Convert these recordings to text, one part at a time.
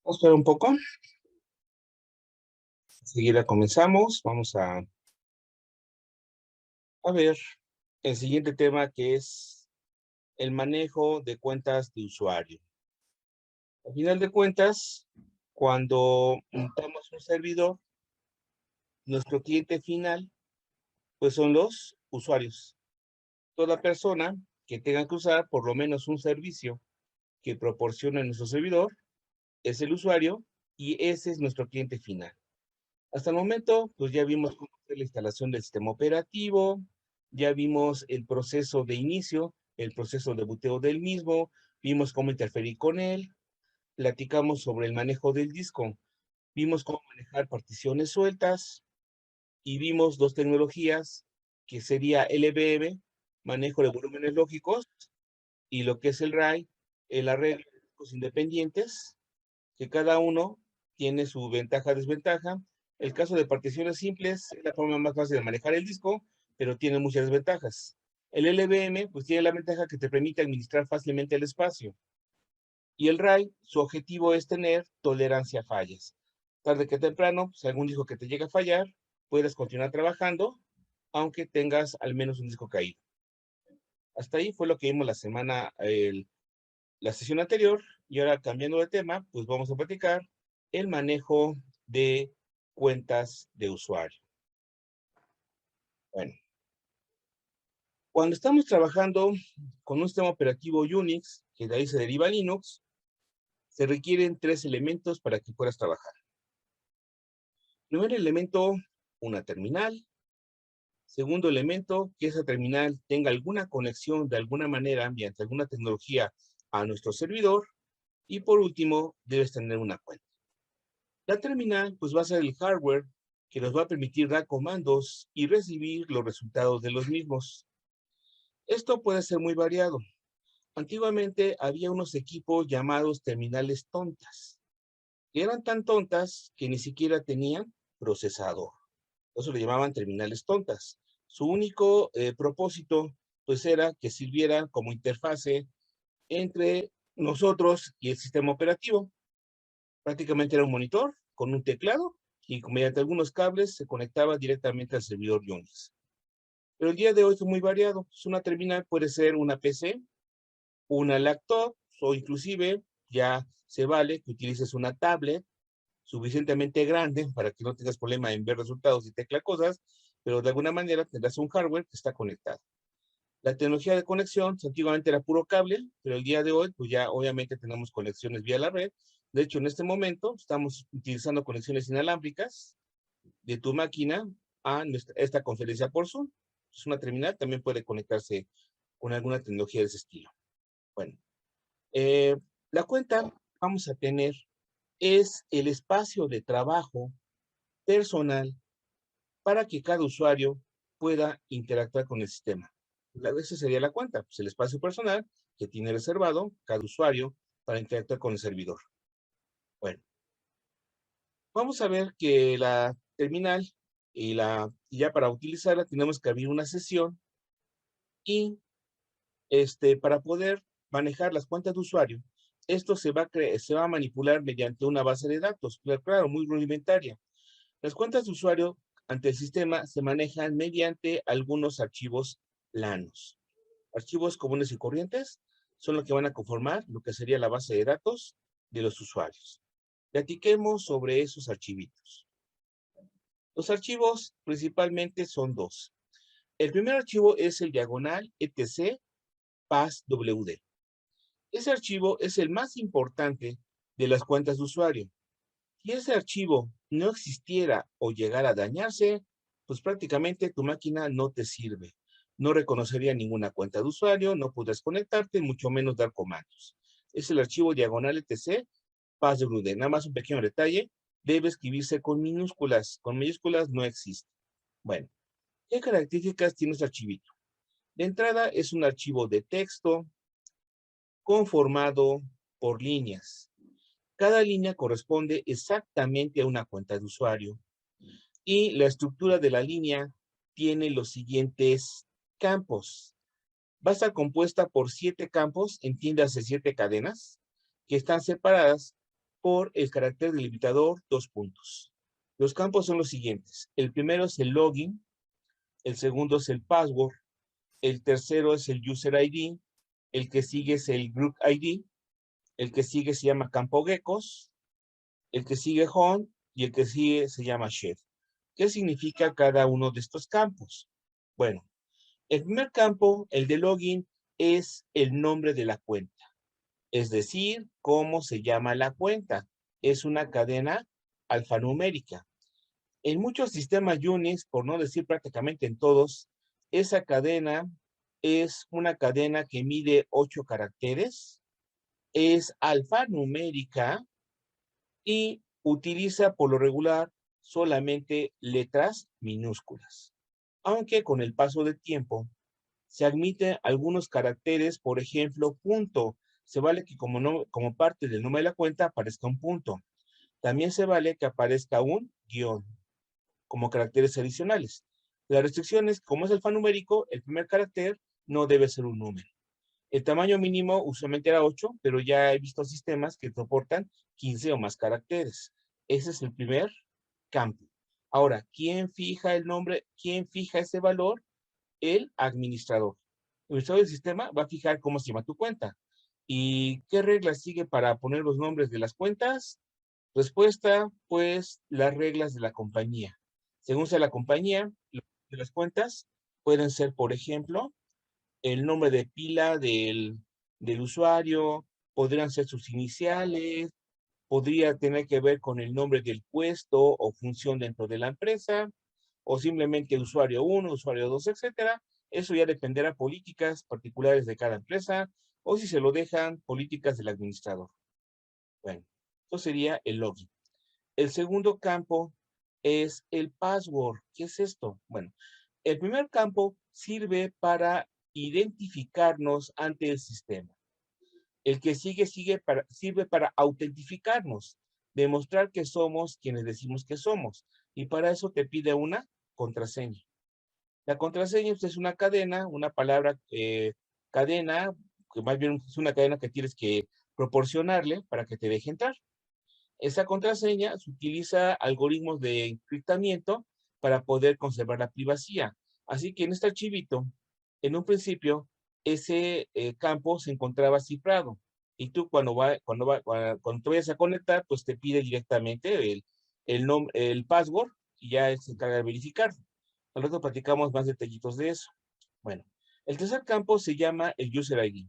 Vamos a esperar un poco. Enseguida comenzamos. Vamos a ver el siguiente tema, que es el manejo de cuentas de usuario. Al final de cuentas, cuando montamos un servidor, nuestro cliente final, pues son los usuarios. Toda persona que tenga que usar por lo menos un servicio que proporciona nuestro servidor es el usuario y ese es nuestro cliente final. Hasta el momento, pues ya vimos cómo hacer la instalación del sistema operativo, ya vimos el proceso de inicio, el proceso de boteo del mismo, vimos cómo interferir con él, platicamos sobre el manejo del disco, vimos cómo manejar particiones sueltas y vimos dos tecnologías que sería LVM, manejo de volúmenes lógicos, y lo que es el RAID, el arreglo de discos independientes, que cada uno tiene su ventaja, desventaja. El caso de particiones simples es la forma más fácil de manejar el disco, pero tiene muchas desventajas. El LVM, pues tiene la ventaja que te permite administrar fácilmente el espacio. Y el RAID, su objetivo es tener tolerancia a fallas. Tarde que temprano, si algún disco que te llega a fallar, puedes continuar trabajando, aunque tengas al menos un disco caído. Hasta ahí fue lo que vimos la sesión anterior, y ahora cambiando de tema, pues vamos a platicar el manejo de cuentas de usuario. Bueno, cuando estamos trabajando con un sistema operativo Unix, que de ahí se deriva Linux, se requieren tres elementos para que puedas trabajar. Primer elemento, una terminal. Segundo elemento, que esa terminal tenga alguna conexión de alguna manera, mediante alguna tecnología, a nuestro servidor. Y por último, debes tener una cuenta. La terminal, pues va a ser el hardware que nos va a permitir dar comandos y recibir los resultados de los mismos. Esto puede ser muy variado. Antiguamente había unos equipos llamados terminales tontas, que eran tan tontas que ni siquiera tenían procesador. Eso le llamaban terminales tontas. Su único propósito, pues era que sirviera como interfase entre nosotros y el sistema operativo. Prácticamente era un monitor con un teclado y mediante algunos cables se conectaba directamente al servidor Unix. Pero el día de hoy es muy variado. Una terminal puede ser una PC, una laptop o inclusive ya se vale que utilices una tablet suficientemente grande para que no tengas problema en ver resultados y tecla cosas, pero de alguna manera tendrás un hardware que está conectado. La tecnología de conexión antiguamente era puro cable, pero el día de hoy, pues ya obviamente tenemos conexiones vía la red. De hecho, en este momento estamos utilizando conexiones inalámbricas de tu máquina a esta conferencia por Zoom. Es una terminal, también puede conectarse con alguna tecnología de ese estilo. Bueno, la cuenta vamos a tener es el espacio de trabajo personal para que cada usuario pueda interactuar con el sistema. Esa sería la cuenta, pues el espacio personal que tiene reservado cada usuario para interactuar con el servidor. Bueno, vamos a ver que la terminal y ya para utilizarla tenemos que abrir una sesión y para poder manejar las cuentas de usuario, esto se va a manipular mediante una base de datos, claro, muy rudimentaria. Las cuentas de usuario ante el sistema se manejan mediante algunos archivos planos. Archivos comunes y corrientes son los que van a conformar lo que sería la base de datos de los usuarios. Platiquemos sobre esos archivitos. Los archivos principalmente son dos. El primer archivo es el diagonal etc passwd. Ese archivo es el más importante de las cuentas de usuario. Si ese archivo no existiera o llegara a dañarse, pues prácticamente tu máquina no te sirve. No reconocería ninguna cuenta de usuario, no podrás conectarte, mucho menos dar comandos. Es el archivo diagonal etc passwd. Nada más un pequeño detalle, debe escribirse con minúsculas. Con mayúsculas no existe. Bueno, ¿qué características tiene este archivito? De entrada es un archivo de texto conformado por líneas. Cada línea corresponde exactamente a una cuenta de usuario. Y la estructura de la línea tiene los siguientes campos. Va a estar compuesta por 7 campos, entiéndase 7 cadenas, que están separadas por el carácter delimitador, dos puntos. Los campos son los siguientes. El primero es el login, el segundo es el password, el tercero es el user ID, el que sigue es el group ID, el que sigue se llama campo geckos, el que sigue home y el que sigue se llama chef. ¿Qué significa cada uno de estos campos? Bueno, el primer campo, el de login, es el nombre de la cuenta. Es decir, cómo se llama la cuenta. Es una cadena alfanumérica. En muchos sistemas Unix, por no decir prácticamente en todos, esa cadena es una cadena que mide 8 caracteres, es alfanumérica y utiliza por lo regular solamente letras minúsculas. Aunque con el paso del tiempo se admiten algunos caracteres, por ejemplo, punto. Se vale que como parte del número de la cuenta aparezca un punto. También se vale que aparezca un guión como caracteres adicionales. La restricción es, como es alfanumérico, el primer carácter no debe ser un número. El tamaño mínimo usualmente era 8, pero ya he visto sistemas que soportan 15 o más caracteres. Ese es el primer campo. Ahora, ¿quién fija el nombre? ¿Quién fija ese valor? El administrador. El administrador del sistema va a fijar cómo se llama tu cuenta. ¿Y qué reglas sigue para poner los nombres de las cuentas? Respuesta, pues, las reglas de la compañía. Según sea la compañía, de las cuentas pueden ser, por ejemplo, el nombre de pila del usuario, podrían ser sus iniciales, podría tener que ver con el nombre del puesto o función dentro de la empresa, o simplemente usuario 1, usuario 2, etcétera. Eso ya dependerá de políticas particulares de cada empresa, o si se lo dejan, políticas del administrador. Bueno, eso sería el login. El segundo campo es el password. ¿Qué es esto? Bueno, el primer campo sirve para identificarnos ante el sistema. El que sirve para autentificarnos, demostrar que somos quienes decimos que somos. Y para eso te pide una contraseña. La contraseña es una cadena, una palabra cadena, que más bien es una cadena que tienes que proporcionarle para que te deje entrar. Esa contraseña se utiliza algoritmos de encriptamiento para poder conservar la privacidad. Así que en este archivito, en un principio, ese campo se encontraba cifrado. Y tú cuando te vayas a conectar, pues te pide directamente el password y ya él se encarga de verificar. Al rato platicamos más detallitos de eso. Bueno, el tercer campo se llama el User ID.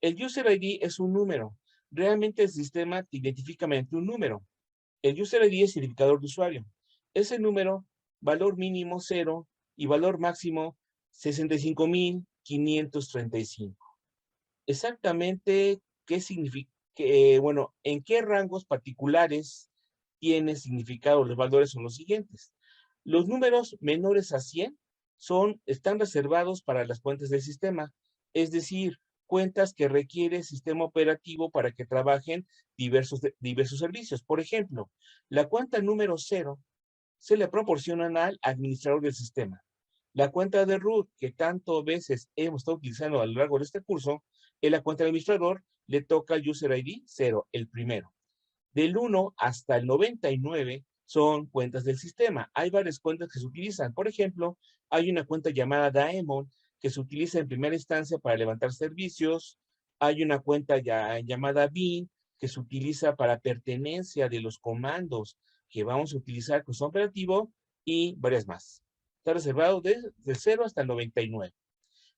El User ID es un número. Realmente el sistema te identifica mediante un número. El User ID es identificador de usuario. Ese número, valor mínimo 0 y valor máximo 65,535. Exactamente qué significa, bueno, en qué rangos particulares tiene significado los valores son los siguientes. Los números menores a 100 están reservados para las cuentas del sistema, es decir, cuentas que requiere el sistema operativo para que trabajen diversos servicios. Por ejemplo, la cuenta número 0 se le proporcionan al administrador del sistema. La cuenta de root, que tanto veces hemos estado utilizando a lo largo de este curso, en la cuenta del administrador le toca el User ID 0, el primero. Del 1 hasta el 99 son cuentas del sistema. Hay varias cuentas que se utilizan. Por ejemplo, hay una cuenta llamada Daemon que se utiliza en primera instancia para levantar servicios. Hay una cuenta llamada Bin que se utiliza para pertenencia de los comandos que vamos a utilizar con su operativo y varias más. Está reservado del 0 hasta el 99.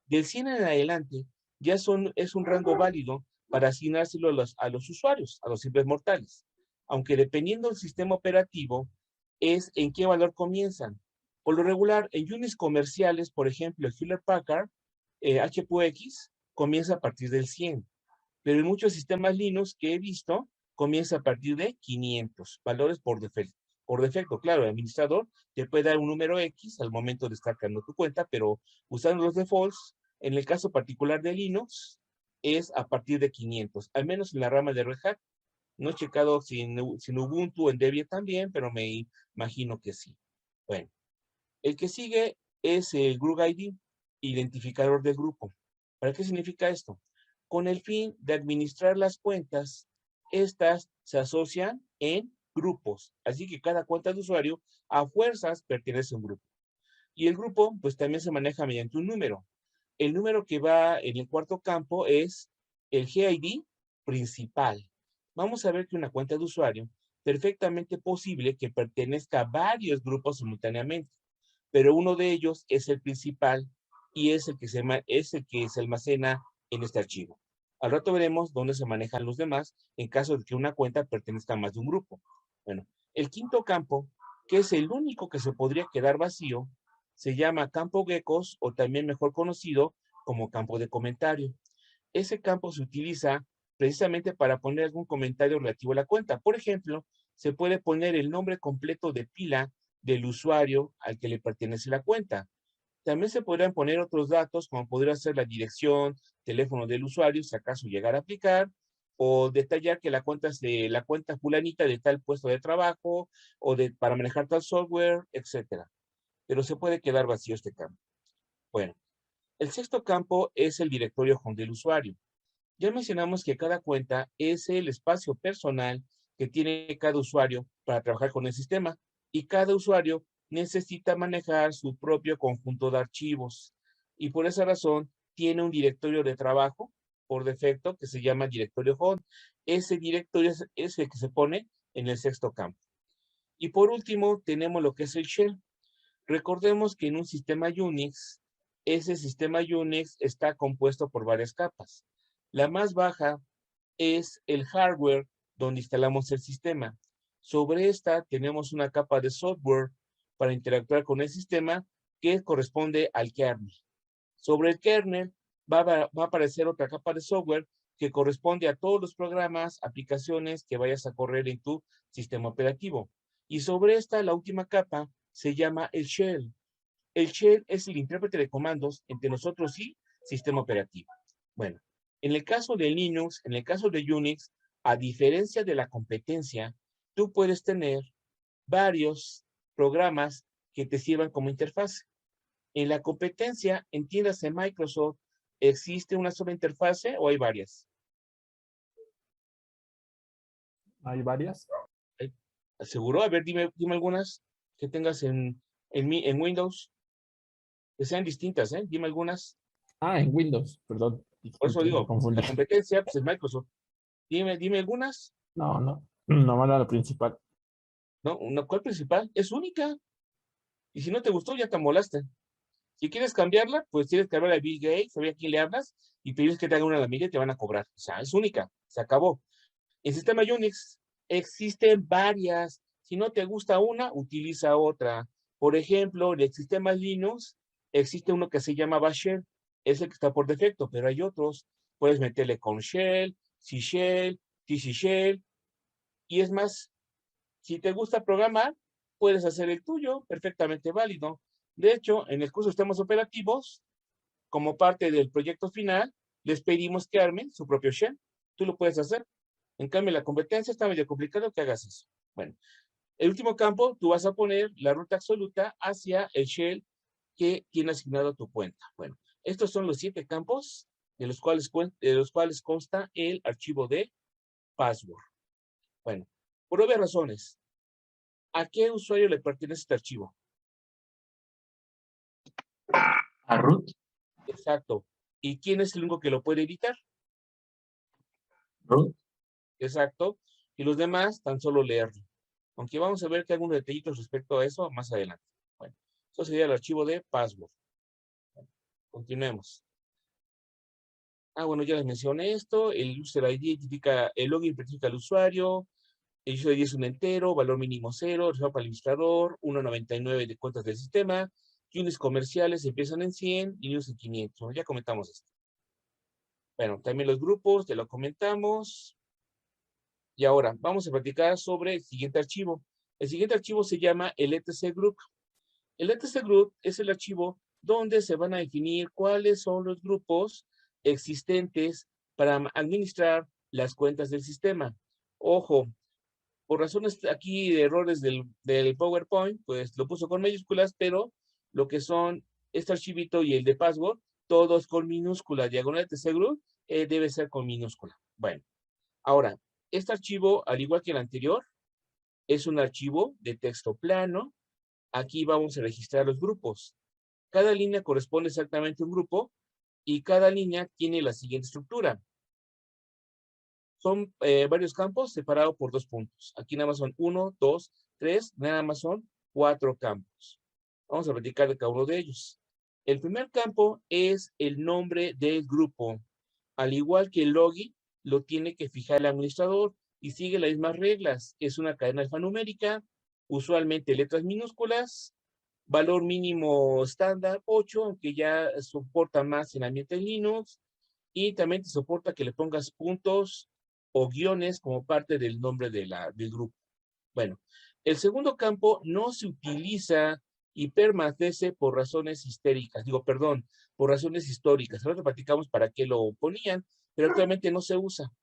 Del 100 en adelante ya es un rango válido para asignárselo a los usuarios, a los simples mortales. Aunque dependiendo del sistema operativo, es en qué valor comienzan. Por lo regular, en units comerciales, por ejemplo, el Hewlett Packard, HPX, comienza a partir del 100. Pero en muchos sistemas Linux que he visto, comienza a partir de 500 valores por defecto. Por defecto, claro, el administrador te puede dar un número X al momento de estar creando tu cuenta, pero usando los defaults, en el caso particular de Linux, es a partir de 500, al menos en la rama de Red Hat. No he checado sin Ubuntu, en Debian también, pero me imagino que sí. Bueno, el que sigue es el Group ID, identificador de grupo. ¿Para qué significa esto? Con el fin de administrar las cuentas, estas se asocian en grupos. Así que cada cuenta de usuario a fuerzas pertenece a un grupo. Y el grupo, pues también se maneja mediante un número. El número que va en el cuarto campo es el GID principal. Vamos a ver que una cuenta de usuario, perfectamente posible que pertenezca a varios grupos simultáneamente, pero uno de ellos es el principal y es el que se almacena en este archivo. Al rato veremos dónde se manejan los demás en caso de que una cuenta pertenezca a más de un grupo. Bueno, el quinto campo, que es el único que se podría quedar vacío, se llama campo geckos o también mejor conocido como campo de comentario. Ese campo se utiliza precisamente para poner algún comentario relativo a la cuenta. Por ejemplo, se puede poner el nombre completo de pila del usuario al que le pertenece la cuenta. También se podrían poner otros datos, como podría ser la dirección, teléfono del usuario, si acaso llegar a aplicar, o detallar que la cuenta es de la cuenta fulanita de tal puesto de trabajo, o para manejar tal software, etcétera. Pero se puede quedar vacío este campo. Bueno, el sexto campo es el directorio home del usuario. Ya mencionamos que cada cuenta es el espacio personal que tiene cada usuario para trabajar con el sistema y cada usuario necesita manejar su propio conjunto de archivos y por esa razón tiene un directorio de trabajo por defecto que se llama directorio home. Ese directorio es el que se pone en el sexto campo. Y por último tenemos lo que es el shell. Recordemos que en un sistema Unix, ese sistema Unix está compuesto por varias capas. La más baja es el hardware donde instalamos el sistema. Sobre esta tenemos una capa de software para interactuar con el sistema que corresponde al kernel. Sobre el kernel va a aparecer otra capa de software que corresponde a todos los programas, aplicaciones que vayas a correr en tu sistema operativo. Y sobre esta, la última capa, se llama el shell. El shell es el intérprete de comandos entre nosotros y sistema operativo. Bueno, en el caso de Linux, en el caso de Unix, a diferencia de la competencia, tú puedes tener varios programas que te sirvan como interfaz. En la competencia, entiéndase Microsoft, ¿existe una sola interfase o hay varias? Hay varias. ¿Seguro? A ver, dime algunas que tengas en Windows, que sean distintas, ¿eh? Dime algunas. Ah, en Windows, perdón. Por eso Disculpe, me digo, confundí. la competencia pues, es Microsoft. Dime algunas. No, no. No era la principal. ¿No? ¿Cuál principal? Es única. Y si no te gustó, ya te molaste. Si quieres cambiarla, pues tienes que hablar a Bill Gates, saber a quién le hablas, y pedirles que te hagan una amiga y te van a cobrar. O sea, es única. Se acabó. En sistema Unix existen varias. Si no te gusta una, utiliza otra. Por ejemplo, en el sistema Linux existe uno que se llama Bash Shell. Es el que está por defecto, pero hay otros. Puedes meterle con Shell, C Shell, TC Shell. Y es más, si te gusta programar, puedes hacer el tuyo, perfectamente válido. De hecho, en el curso de sistemas operativos, como parte del proyecto final, les pedimos que armen su propio shell. Tú lo puedes hacer. En cambio, la competencia está medio complicado que hagas eso. Bueno, el último campo, tú vas a poner la ruta absoluta hacia el shell que tiene asignado a tu cuenta. Bueno, estos son los 7 campos de los cuales consta el archivo de password. Bueno, por obvias razones, ¿a qué usuario le pertenece este archivo? A root. Exacto. ¿Y quién es el único que lo puede editar? Root. Exacto. Y los demás tan solo leerlo. Aunque vamos a ver que algunos detallitos respecto a eso más adelante. Bueno, eso sería el archivo de password. Bueno, continuemos. Bueno, ya les mencioné esto. El user ID identifica, el login identifica al usuario. El user ID es un entero, valor mínimo 0, reserva para el administrador, 1.99 de cuentas del sistema. Units comerciales empiezan en 100 y units en 500. Bueno, ya comentamos esto. Bueno, también los grupos, ya lo comentamos. Y ahora, vamos a platicar sobre el siguiente archivo. El siguiente archivo se llama el etc group. El etc group es el archivo donde se van a definir cuáles son los grupos existentes para administrar las cuentas del sistema. Ojo, por razones aquí de errores del PowerPoint, pues lo puso con mayúsculas, pero lo que son este archivito y el de password, todos con minúscula. Diagonal etc group debe ser con minúscula. Bueno, ahora, Este archivo, al igual que el anterior, es un archivo de texto plano. Aquí vamos a registrar los grupos. Cada línea corresponde exactamente a un grupo y cada línea tiene la siguiente estructura. Son varios campos separados por 2 puntos. Aquí nada más son 1, 2, 3, nada más son 4 campos. Vamos a platicar de cada uno de ellos. El primer campo es el nombre del grupo. Al igual que el login, lo tiene que fijar el administrador y sigue las mismas reglas. Es una cadena alfanumérica, usualmente letras minúsculas, valor mínimo estándar 8, aunque ya soporta más en ambiente Linux, y también te soporta que le pongas puntos o guiones como parte del nombre del grupo. Bueno, el segundo campo no se utiliza y permanece por razones por razones históricas. Ahora platicamos para qué lo ponían, pero actualmente no se usa.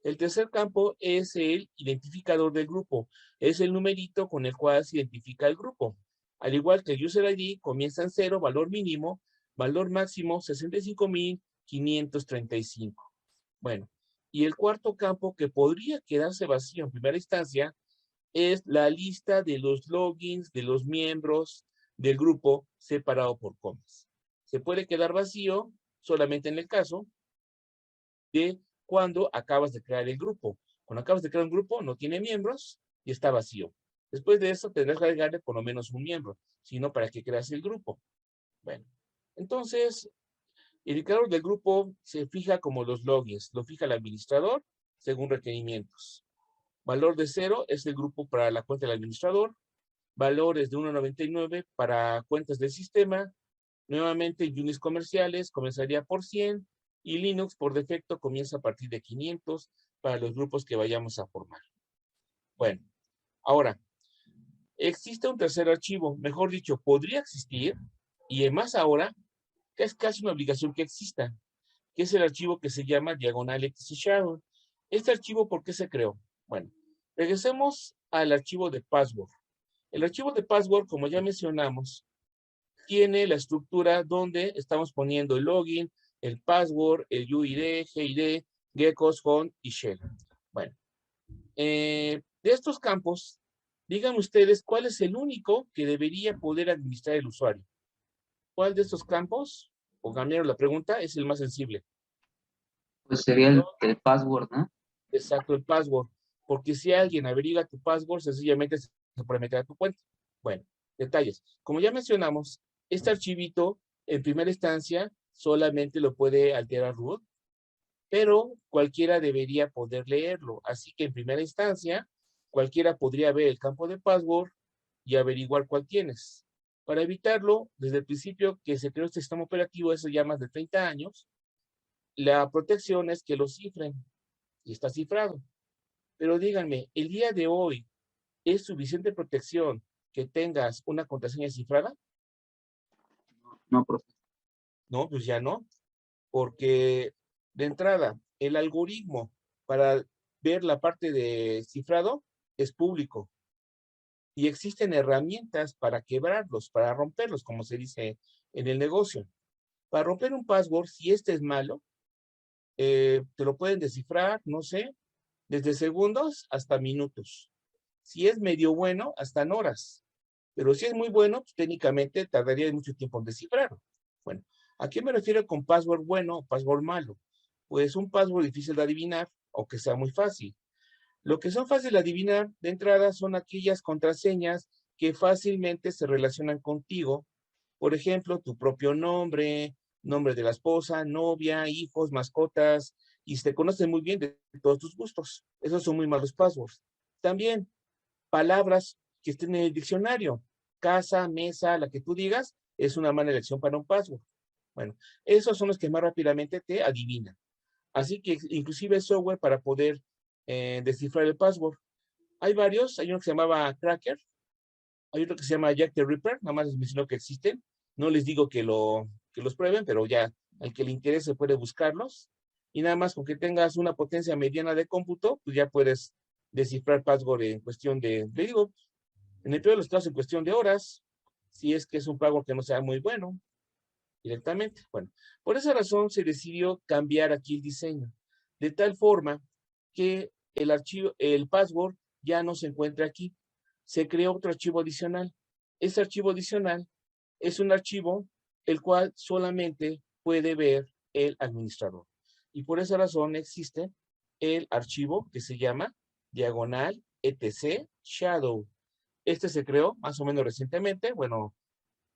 El tercer campo es el identificador del grupo. Es el numerito con el cual se identifica el grupo. Al igual que el user ID, comienza en 0, valor mínimo, valor máximo 65,535. Bueno, y el cuarto campo que podría quedarse vacío en primera instancia es la lista de los logins de los miembros del grupo separado por comas. Se puede quedar vacío solamente en el caso de cuando acabas de crear el grupo. Cuando acabas de crear un grupo, no tiene miembros y está vacío. Después de eso, tendrás que agregarle por lo menos un miembro, sino para que creas el grupo. Bueno, entonces, el indicador del grupo se fija como los logins. Lo fija el administrador según requerimientos. Valor de 0 es el grupo para la cuenta del administrador. Valores de 1,99 para cuentas del sistema. Nuevamente, Unix comerciales comenzaría por 100 y Linux por defecto comienza a partir de 500 para los grupos que vayamos a formar. Bueno, ahora, existe un tercer archivo, mejor dicho, podría existir, y más ahora, que es casi una obligación que exista, que es el archivo que se llama diagonal XShadow. Este archivo, ¿por qué se creó? Bueno, regresemos al archivo de password. El archivo de password, como ya mencionamos, tiene la estructura donde estamos poniendo el login, el password, el UID, GID, geckos, home y shell. Bueno, de estos campos, digan ustedes cuál es el único que debería poder administrar el usuario. ¿Cuál de estos campos, o cambiaron la pregunta, es el más sensible? Pues sería el password, ¿no? Exacto, el password. Porque si alguien averigua tu password, sencillamente se puede meter a tu cuenta. Bueno, detalles. Como ya mencionamos, este archivito, en primera instancia, solamente lo puede alterar root, pero cualquiera debería poder leerlo. Así que en primera instancia, cualquiera podría ver el campo de password y averiguar cuál tienes. Para evitarlo, desde el principio que se creó este sistema operativo, eso ya más de 30 años, la protección es que lo cifren y está cifrado. Pero díganme, ¿el día de hoy es suficiente protección que tengas una contraseña cifrada? No, profe. No, pues ya no, porque de entrada, el algoritmo para ver la parte de cifrado es público y existen herramientas para quebrarlos, para romperlos, como se dice en el negocio. Para romper un password, si este es malo, te lo pueden descifrar, no sé, desde segundos hasta minutos. Si es medio bueno, hasta en horas. Pero si es muy bueno, pues técnicamente tardaría mucho tiempo en descifrarlo. Bueno, ¿a qué me refiero con password bueno o password malo? Pues un password difícil de adivinar o que sea muy fácil. Lo que son fáciles de adivinar de entrada son aquellas contraseñas que fácilmente se relacionan contigo. Por ejemplo, tu propio nombre, nombre de la esposa, novia, hijos, mascotas, y se conocen muy bien de todos tus gustos. Esos son muy malos passwords. También palabras que estén en el diccionario. Casa, mesa, la que tú digas, es una mala elección para un password. Bueno, esos son los que más rápidamente te adivinan. Así que inclusive el software para poder descifrar el password. Hay varios, hay uno que se llamaba Cracker, hay otro que se llama Jack the Ripper, nada más les menciono que existen. No les digo que los prueben, pero ya al que le interese puede buscarlos. Y nada más con que tengas una potencia mediana de cómputo, pues ya puedes descifrar password en cuestión le digo, en el peor de los casos en cuestión de horas, si es que es un password que no sea muy bueno, directamente. Bueno, por esa razón se decidió cambiar aquí el diseño, de tal forma que el password ya no se encuentra aquí. Se creó otro archivo adicional. Este archivo adicional es un archivo el cual solamente puede ver el administrador. Y por esa razón existe el archivo que se llama diagonal etc shadow. Este se creó más o menos recientemente. Bueno,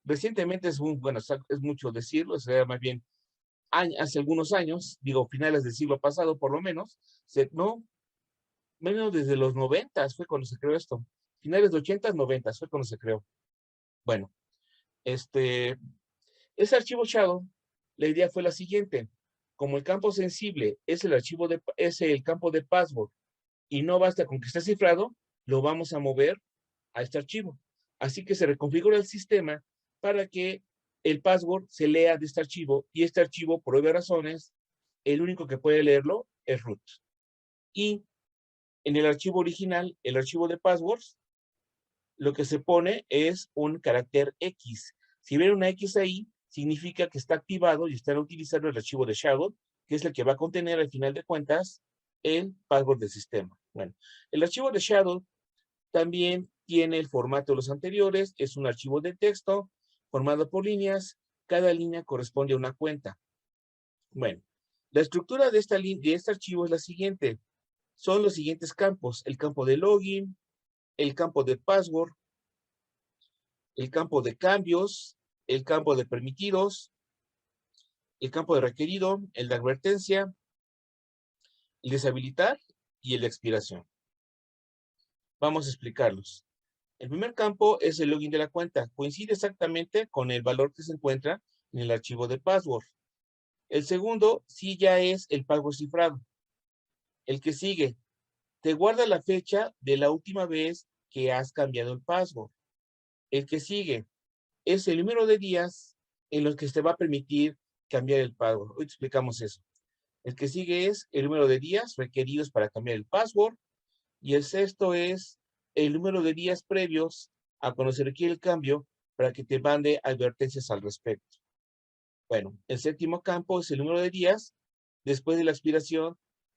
recientemente es mucho decirlo, sería más bien hace algunos años, digo finales del siglo pasado por lo menos, menos desde los 90 fue cuando se creó esto. Finales de 80, 90 fue cuando se creó. Bueno, ese archivo shadow, la idea fue la siguiente. Como el campo sensible es el campo de password y no basta con que esté cifrado, lo vamos a mover a este archivo. Así que se reconfigura el sistema para que el password se lea de este archivo y este archivo, por obvias razones, el único que puede leerlo es root. Y en el archivo original, el archivo de passwords, lo que se pone es un carácter X. Si ven una X ahí, significa que está activado y están utilizando el archivo de shadow, que es el que va a contener al final de cuentas el password del sistema. Bueno, el archivo de shadow también tiene el formato de los anteriores, es un archivo de texto formado por líneas, cada línea corresponde a una cuenta. Bueno, la estructura de este archivo es la siguiente. Son los siguientes campos: el campo de login, el campo de password, el campo de cambios, el campo de permitidos, el campo de requerido, el de advertencia, el de deshabilitar y el de expiración. Vamos a explicarlos. El primer campo es el login de la cuenta. Coincide exactamente con el valor que se encuentra en el archivo de password. El segundo sí ya es el password cifrado. El que sigue, te guarda la fecha de la última vez que has cambiado el password. El que sigue es el número de días en los que te va a permitir cambiar el password. Hoy te explicamos eso. El que sigue es el número de días requeridos para cambiar el password. Y el sexto es el número de días previos a cuando se requiere el cambio para que te mande advertencias al respecto. Bueno, el séptimo campo es el número de días después de la expiración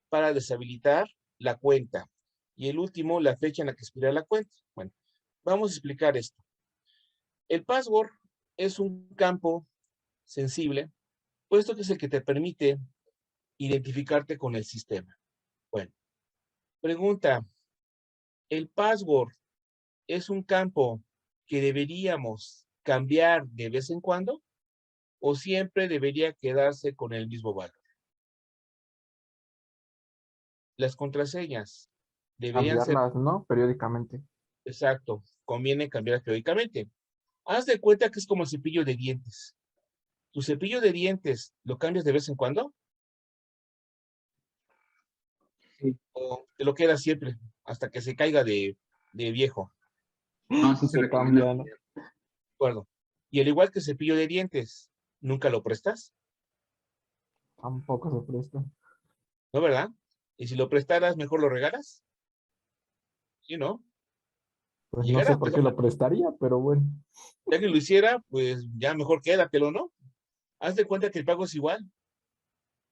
para deshabilitar la cuenta. Y el último, la fecha en la que expira la cuenta. Bueno, vamos a explicar esto. El password es un campo sensible, puesto que es el que te permite identificarte con el sistema. Bueno, pregunta, ¿el password es un campo que deberíamos cambiar de vez en cuando o siempre debería quedarse con el mismo valor? Las contraseñas deberían ser, Cambiarlas, ¿no? Periódicamente. exacto, conviene cambiarlas periódicamente. Haz de cuenta que es como el cepillo de dientes. ¿Tu cepillo de dientes lo cambias de vez en cuando? Sí. ¿O te lo quedas siempre hasta que se caiga de viejo? No, sí se Se recomienda. cambia, ¿no? De acuerdo. Y al igual que el cepillo de dientes, ¿nunca lo prestas? Tampoco se presta. ¿No, verdad? Y si lo prestaras, mejor lo regalas. ¿Sí, no? Pues no sé Llegara, por pues, qué lo prestaría, pero bueno. ya que lo hiciera, pues ya mejor quédatelo, ¿no? Haz de cuenta que el pago es igual.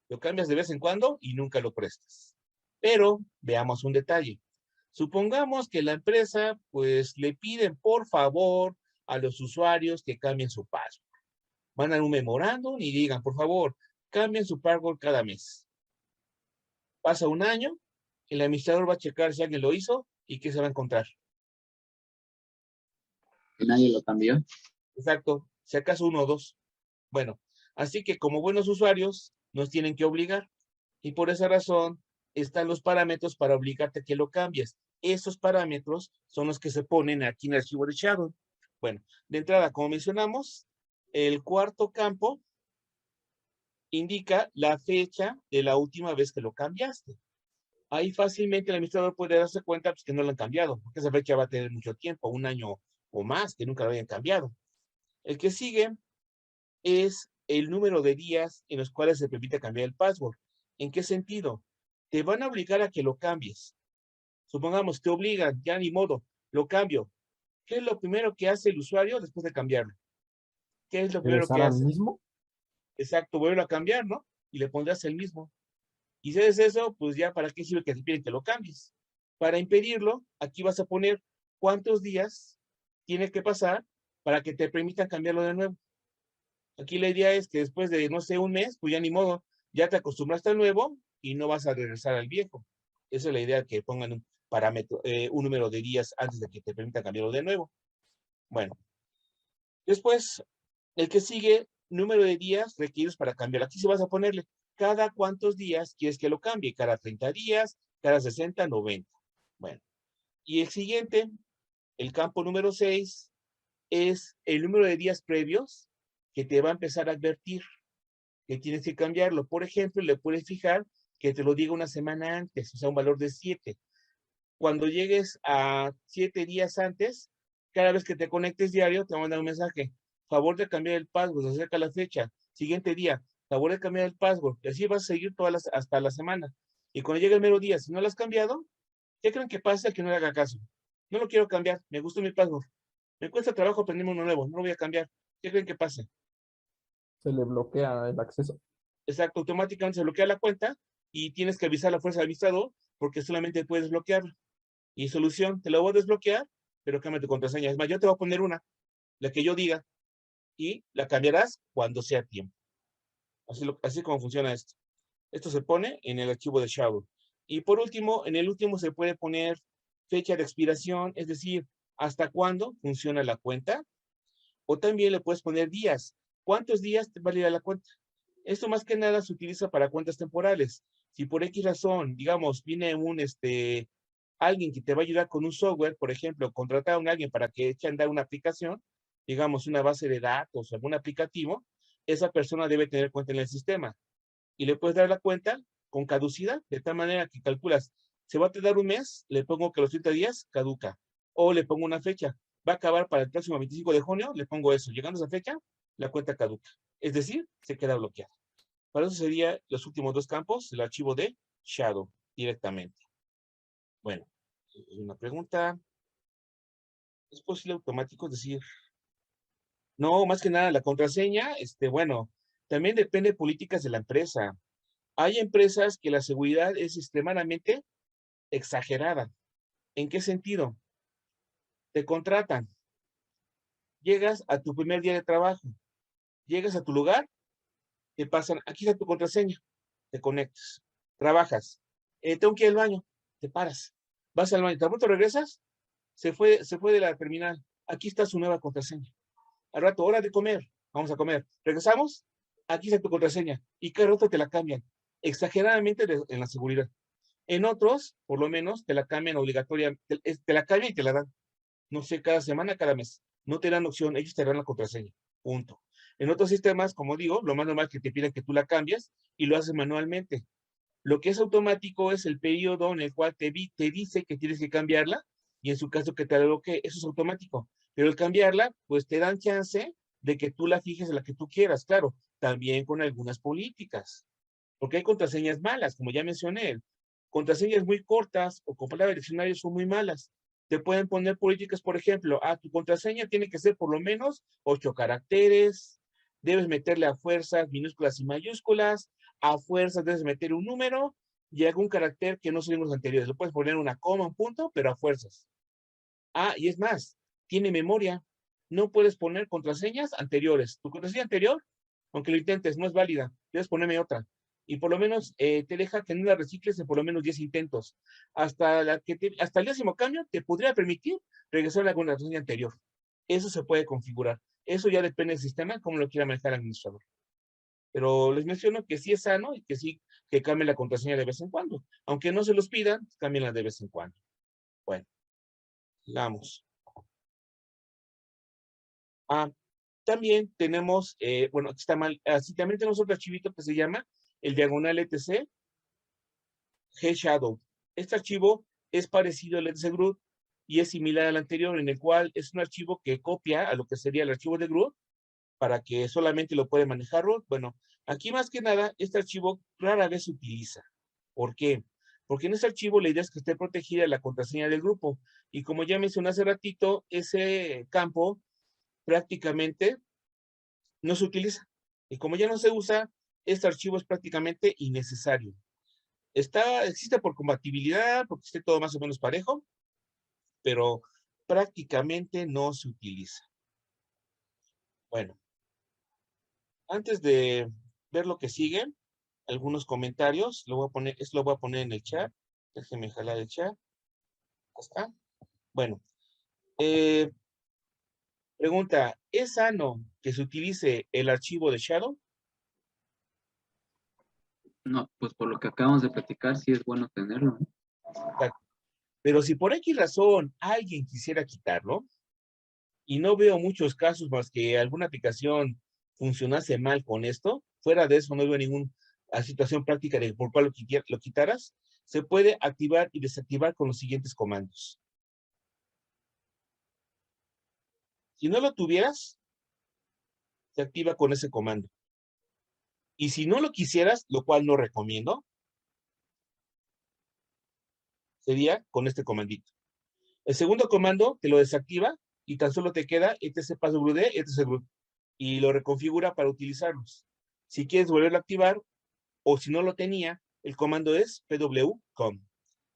Lo cambias de vez en cuando y nunca lo prestas. Pero veamos un detalle. Supongamos que la empresa, pues, le piden por favor a los usuarios que cambien su password. Mandan un memorándum y digan, por favor, cambien su password cada mes. Pasa un año, el administrador va a checar si alguien lo hizo y ¿qué se va a encontrar? Que nadie lo cambió. Exacto, si acaso uno o dos. Bueno, así que como buenos usuarios nos tienen que obligar y por esa razón están los parámetros para obligarte a que lo cambies. Esos parámetros son los que se ponen aquí en el archivo de Shadow. Bueno, de entrada, como mencionamos, el cuarto campo indica la fecha de la última vez que lo cambiaste. Ahí fácilmente el administrador puede darse cuenta pues, que no lo han cambiado, porque esa fecha va a tener mucho tiempo, un año o más, que nunca lo hayan cambiado. El que sigue es el número de días en los cuales se permite cambiar el password. ¿En qué sentido? Te van a obligar a que lo cambies. Supongamos, te obligan, ya ni modo, lo cambio. ¿Qué es lo primero que hace el usuario después de cambiarlo? ¿Qué es lo primero ¿Regresar que al hace? mismo? Exacto, vuelve a cambiar, ¿no? Y le pondrás el mismo. Y si haces eso, pues ya para qué sirve que te piden que lo cambies. Para impedirlo, aquí vas a poner cuántos días tiene que pasar para que te permitan cambiarlo de nuevo. Aquí la idea es que después de, no sé, un mes, pues ya ni modo, ya te acostumbraste al nuevo y no vas a regresar al viejo. Esa es la idea, que pongan un parámetro, un número de días antes de que te permita cambiarlo de nuevo. Bueno, después, el que sigue, número de días requeridos para cambiarlo. Aquí se vas a ponerle cada cuántos días quieres que lo cambie, cada 30 días, cada 60, 90. Bueno, y el siguiente, el campo número 6, es el número de días previos que te va a empezar a advertir que tienes que cambiarlo. Por ejemplo, le puedes fijar que te lo diga una semana antes, o sea, un valor de 7. Cuando llegues a 7 días antes, cada vez que te conectes diario, te va a mandar un mensaje. Favor de cambiar el password, se acerca la fecha. Siguiente día, favor de cambiar el password. Y así vas a seguir hasta la semana. Y cuando llegue el mero día, si no lo has cambiado, ¿qué creen que pasa? Que no le haga caso. No lo quiero cambiar, me gustó mi password. Me cuesta trabajo aprenderme uno nuevo, no lo voy a cambiar. ¿Qué creen que pasa? Se le bloquea el acceso. Exacto, automáticamente se bloquea la cuenta y tienes que avisar a la fuerza del administrador porque solamente puedes bloquearlo. Y solución, te la voy a desbloquear, pero cambia tu contraseña. Es más, yo te voy a poner una, la que yo diga, y la cambiarás cuando sea tiempo. Así como funciona esto. Esto se pone en el archivo de Shadow. Y por último, en el último se puede poner fecha de expiración, es decir, hasta cuándo funciona la cuenta. O también le puedes poner días. ¿Cuántos días te valida la cuenta? Esto más que nada se utiliza para cuentas temporales. Si por X razón, digamos, viene alguien que te va a ayudar con un software, por ejemplo, contratar a alguien para que eche a andar una aplicación, digamos, una base de datos o algún aplicativo, esa persona debe tener cuenta en el sistema. Y le puedes dar la cuenta con caducidad, de tal manera que calculas, se va a tardar un mes, le pongo que los 30 días caduca. O le pongo una fecha, va a acabar para el próximo 25 de junio, le pongo eso. Llegando a esa fecha, la cuenta caduca. Es decir, se queda bloqueada. Para eso serían los últimos dos campos, el archivo de Shadow directamente. Bueno, una pregunta. ¿Es posible automático? Es decir, no, más que nada la contraseña, bueno, también depende de políticas de la empresa. Hay empresas que la seguridad es extremadamente exagerada. ¿En qué sentido? Te contratan, llegas a tu primer día de trabajo, llegas a tu lugar, te pasan, aquí está tu contraseña, te conectas, trabajas, tengo que ir al baño, te paras, vas al baño, tan pronto regresas, se fue de la terminal, aquí está su nueva contraseña. Al rato, hora de comer, vamos a comer. Regresamos, aquí está tu contraseña, y cada rato te la cambian, exageradamente en la seguridad. En otros, por lo menos, te la cambian obligatoria, te la cambian y te la dan. No sé, cada semana, cada mes. No te dan opción, ellos te dan la contraseña. Punto. En otros sistemas, como digo, lo más normal es que te piden que tú la cambies y lo haces manualmente. Lo que es automático es el periodo en el cual te dice que tienes que cambiarla y en su caso que te la bloquee. Eso es automático. Pero el cambiarla, pues te dan chance de que tú la fijes en la que tú quieras, claro, también con algunas políticas. Porque hay contraseñas malas, como ya mencioné. Contraseñas muy cortas o con palabras diccionarios son muy malas. Te pueden poner políticas, por ejemplo, tu contraseña tiene que ser por lo menos 8 caracteres, debes meterle a fuerzas minúsculas y mayúsculas, a fuerzas debes meter un número y algún carácter que no son los anteriores. Le puedes poner una coma, un punto, pero a fuerzas. Y es más, tiene memoria. No puedes poner contraseñas anteriores. Tu contraseña anterior, aunque lo intentes, no es válida. Debes ponerme otra. Y por lo menos te deja que no la recicles en por lo menos 10 intentos. Hasta el 10º cambio te podría permitir regresar a alguna contraseña anterior. Eso se puede configurar. Eso ya depende del sistema, cómo lo quiera manejar el administrador. Pero les menciono que sí es sano y que sí que cambien la contraseña de vez en cuando. Aunque no se los pidan, cámbienla de vez en cuando. Bueno, sigamos. También tenemos, bueno, aquí está mal, así también tenemos otro archivito que se llama el diagonal etc gshadow. Este archivo es parecido al etc groot y es similar al anterior, en el cual es un archivo que copia a lo que sería el archivo de groot para que solamente lo puede manejar root. Bueno, aquí más que nada, este archivo rara vez se utiliza. ¿Por qué? Porque en este archivo la idea es que esté protegida la contraseña del grupo. Y como ya mencioné hace ratito, ese campo prácticamente no se utiliza. Y como ya no se usa, este archivo es prácticamente innecesario. Existe por compatibilidad, porque esté todo más o menos parejo, pero prácticamente no se utiliza. Bueno, antes de ver lo que sigue, algunos comentarios, esto lo voy a poner en el chat. Déjenme jalar el chat. Ahí está. Bueno, pregunta, ¿es sano que se utilice el archivo de Shadow? No, pues por lo que acabamos de platicar, sí es bueno tenerlo, ¿no? Pero si por X razón alguien quisiera quitarlo, y no veo muchos casos más que alguna aplicación funcionase mal con esto, fuera de eso no veo ninguna situación práctica de por cual lo quitaras, se puede activar y desactivar con los siguientes comandos. Si no lo tuvieras, se activa con ese comando. Y si no lo quisieras, lo cual no recomiendo, sería con este comandito. El segundo comando te lo desactiva y tan solo te queda etc passwd, etc. Y lo reconfigura para utilizarlos. Si quieres volverlo a activar, o si no lo tenía, el comando es pwcom.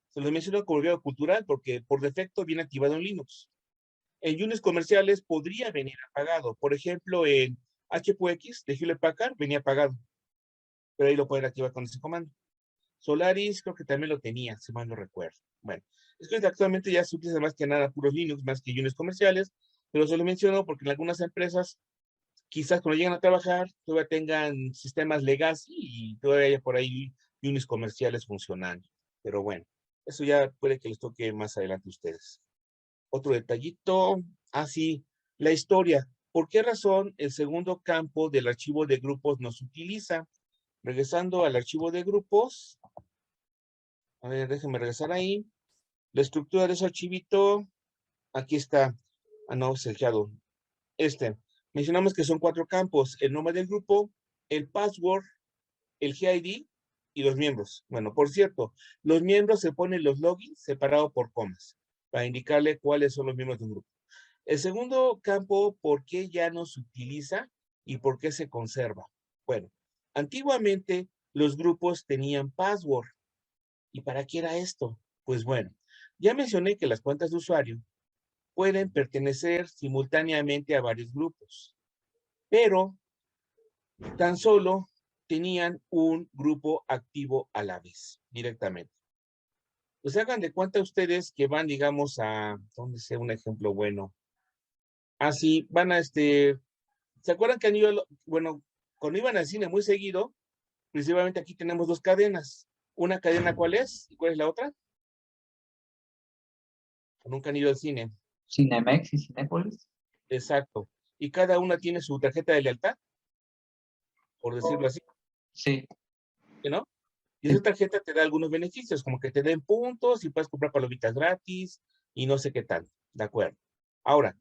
Se lo menciono como video cultural porque por defecto viene activado en Linux. En Unix comerciales podría venir apagado. Por ejemplo, en HPX de Hewlett Packard venía apagado. Pero ahí lo pueden activar con ese comando. Solaris creo que también lo tenía, si mal no recuerdo. Bueno, es que actualmente ya se utiliza más que nada puros Linux, más que Unix comerciales, pero se lo menciono porque en algunas empresas, quizás cuando llegan a trabajar, todavía tengan sistemas legacy y todavía haya por ahí Unix comerciales funcionando. Pero bueno, eso ya puede que les toque más adelante a ustedes. Otro detallito, sí, la historia. ¿Por qué razón el segundo campo del archivo de grupos no se utiliza? Regresando al archivo de grupos, a ver, déjenme regresar ahí. La estructura de ese archivito, aquí está. No, es el Shadow. Mencionamos que son 4 campos: el nombre del grupo, el password, el GID y los miembros. Bueno, por cierto, los miembros se ponen los logins separados por comas para indicarle cuáles son los miembros de un grupo. El segundo campo, ¿por qué ya no se utiliza y por qué se conserva? Bueno, antiguamente los grupos tenían password. ¿Y para qué era esto? Pues bueno, ya mencioné que las cuentas de usuario pueden pertenecer simultáneamente a varios grupos, pero tan solo tenían un grupo activo a la vez, directamente. Pues hagan de cuenta ustedes que van, digamos, ¿dónde sea un ejemplo bueno? Así, van ¿se acuerdan que han ido, bueno, cuando iban al cine muy seguido, principalmente aquí tenemos 2 cadenas. ¿Una cadena cuál es? ¿Y cuál es la otra? Nunca han ido al cine. Cinemex y Cinépolis. Exacto. Y cada una tiene su tarjeta de lealtad, por decirlo así, Sí. ¿no? Y esa tarjeta te da algunos beneficios, como que te den puntos y puedes comprar palomitas gratis y no sé qué tal. ¿De acuerdo? Ahora,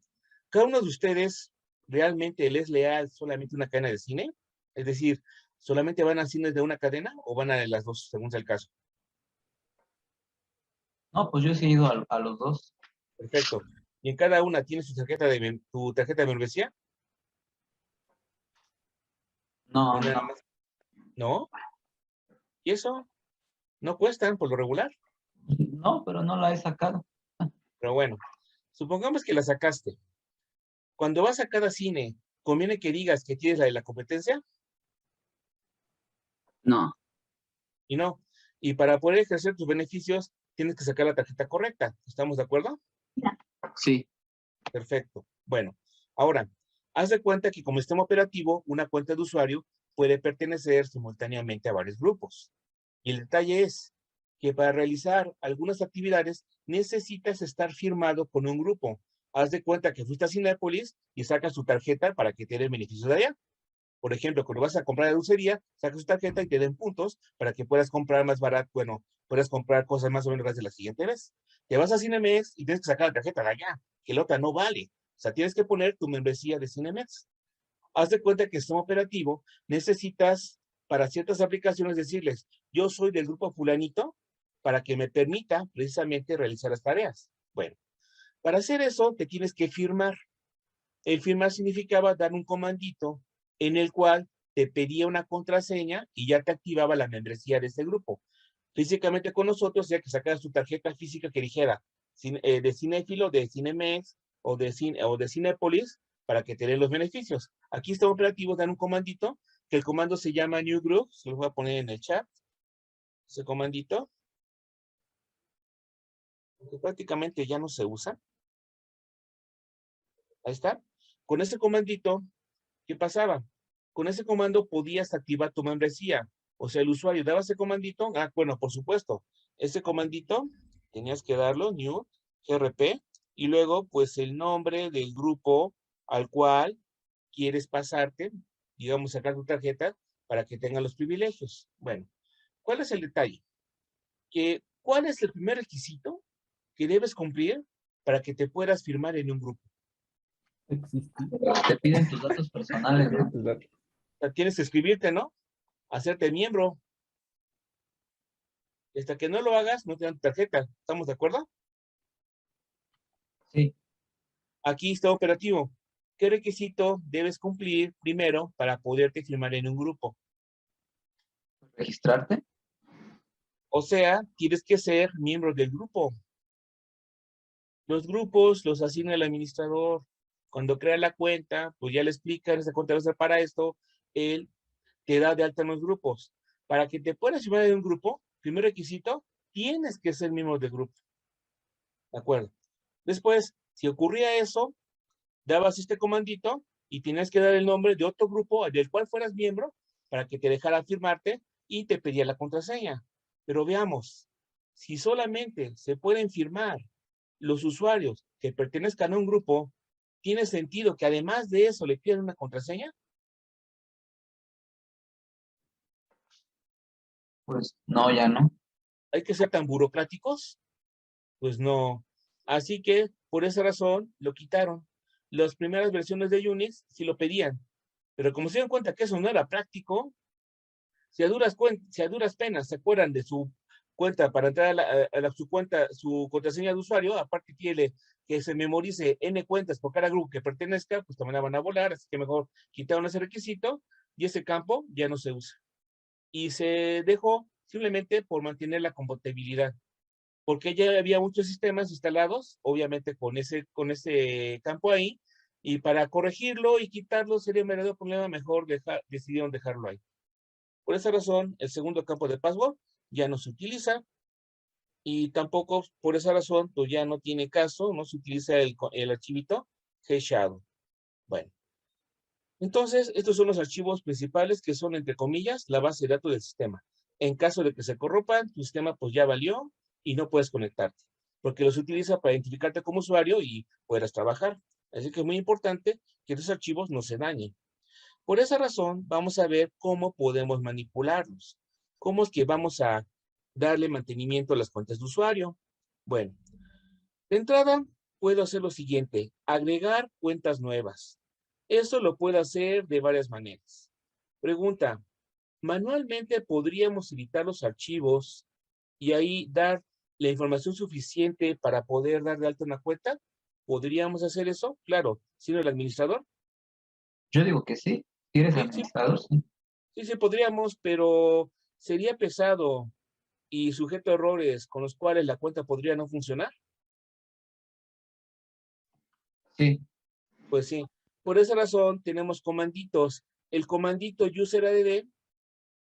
¿cada uno de ustedes realmente les es leal solamente una cadena de cine? Es decir, ¿solamente van a cines de una cadena o van a las dos, según sea el caso? No, pues yo sí he ido a los dos. Perfecto. ¿Y en cada una tiene tu tarjeta de membresía? No, ¿O nada no, más? ¿No? ¿Y eso? No cuestan por lo regular. no, pero no la he sacado. Pero bueno, supongamos que la sacaste. Cuando vas a cada cine, ¿conviene que digas que tienes la de la competencia? No, Y no. Y para poder ejercer tus beneficios, tienes que sacar la tarjeta correcta. ¿Estamos de acuerdo? sí. Perfecto. Bueno, ahora, haz de cuenta que como sistema operativo, una cuenta de usuario puede pertenecer simultáneamente a varios grupos. Y el detalle es que para realizar algunas actividades necesitas estar firmado con un grupo. Haz de cuenta que fuiste a Cinépolis y sacas tu tarjeta para que te den beneficios de allá. Por ejemplo, cuando vas a comprar la dulcería, sacas tu tarjeta y te den puntos para que puedas comprar más barato, bueno, puedas comprar cosas más o menos de la siguiente vez. Te vas a Cinemex y tienes que sacar la tarjeta de allá, que la otra no vale. O sea, tienes que poner tu membresía de Cinemex. Haz de cuenta que el sistema operativo necesitas para ciertas aplicaciones decirles, yo soy del grupo fulanito, para que me permita precisamente realizar las tareas. Bueno, para hacer eso te tienes que firmar. El firmar significaba dar un comandito en el cual te pedía una contraseña y ya te activaba la membresía de ese grupo. físicamente con nosotros, ya que sacaras tu tarjeta física que dijera de Cinéfilo, de Cinemex o de Cinépolis, para que te den los beneficios. Aquí está operativo, dan un comandito, que el comando se llama New Group, se los voy a poner en el chat, ese comandito, que prácticamente ya no se usa. Ahí está. Con ese comandito, ¿qué pasaba? Con ese comando podías activar tu membresía. O sea, el usuario daba ese comandito. Ah, bueno, por supuesto. Ese comandito tenías que darlo, new, grp, y luego, pues, el nombre del grupo al cual quieres pasarte, digamos, sacar tu tarjeta para que tenga los privilegios. Bueno, ¿cuál es el detalle? ¿Cuál es el primer requisito que debes cumplir para que te puedas firmar en un grupo? Existir. Te piden tus datos personales, ¿no? Tus datos. O sea, tienes que escribirte, ¿no? Hacerte miembro. Hasta que no lo hagas, no te dan tarjeta. ¿Estamos de acuerdo? Sí. Aquí está operativo. ¿Qué requisito debes cumplir primero para poderte firmar en un grupo? ¿Registrarte? O sea, tienes que ser miembro del grupo. Los grupos los asigna el administrador. Cuando crea la cuenta, pues ya le explican, esa cuenta va a ser para esto, él te da de alta en los grupos. Para que te puedas firmar en un grupo, primer requisito, tienes que ser miembro del grupo. ¿De acuerdo? Después, si ocurría eso, dabas este comandito y tienes que dar el nombre de otro grupo del cual fueras miembro para que te dejara firmarte y te pedía la contraseña. Pero veamos, si solamente se pueden firmar los usuarios que pertenezcan a un grupo, ¿tiene sentido que además de eso le pidan una contraseña? Pues no, ya no. ¿Hay que ser tan burocráticos? Pues no. Así que, por esa razón, lo quitaron. Las primeras versiones de Unix sí lo pedían, pero como se dieron cuenta que eso no era práctico, si a duras penas se acuerdan de su cuenta para entrar su cuenta, su contraseña de usuario, aparte quiere que se memorice N cuentas por cada grupo que pertenezca, pues también la van a volar, así que mejor quitaron ese requisito y ese campo ya no se usa. Y se dejó simplemente por mantener la compatibilidad, porque ya había muchos sistemas instalados, obviamente con ese campo ahí, y para corregirlo y quitarlo sería un verdadero problema, mejor decidieron dejarlo ahí. Por esa razón, el segundo campo de password ya no se utiliza y tampoco por esa razón pues ya no tiene caso, no se utiliza el archivito hashado. Bueno, entonces estos son los archivos principales que son, entre comillas, la base de datos del sistema. En caso de que se corrompan, tu sistema pues ya valió y no puedes conectarte, porque los utiliza para identificarte como usuario y puedas trabajar. Así que es muy importante que estos archivos no se dañen. Por esa razón, vamos a ver cómo podemos manipularlos. ¿Cómo es que vamos a darle mantenimiento a las cuentas de usuario? Bueno, de entrada, puedo hacer lo siguiente, agregar cuentas nuevas. Eso lo puedo hacer de varias maneras. Pregunta, ¿manualmente podríamos editar los archivos y ahí dar la información suficiente para poder dar de alta una cuenta? ¿Podríamos hacer eso? Claro, siendo el administrador. Yo digo que sí. Si eres Sí, administrador, sí. sí, podríamos, pero sería pesado y sujeto a errores con los cuales la cuenta podría no funcionar. Sí. Pues sí. Por esa razón tenemos comanditos. El comandito UserAdd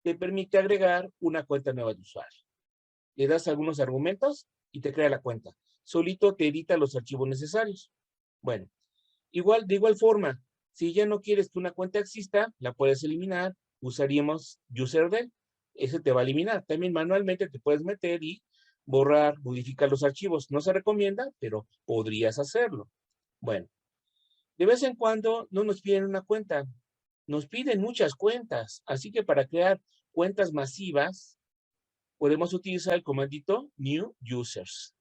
te permite agregar una cuenta nueva de usuario. Le das algunos argumentos y te crea la cuenta. Solito te edita los archivos necesarios. Bueno, de igual forma, si ya no quieres que una cuenta exista, la puedes eliminar. Usaríamos UserDel. Ese te va a eliminar. También manualmente te puedes meter y borrar, modificar los archivos. No se recomienda, pero podrías hacerlo. Bueno, de vez en cuando no nos piden una cuenta. Nos piden muchas cuentas. Así que para crear cuentas masivas, podemos utilizar el comandito New Users.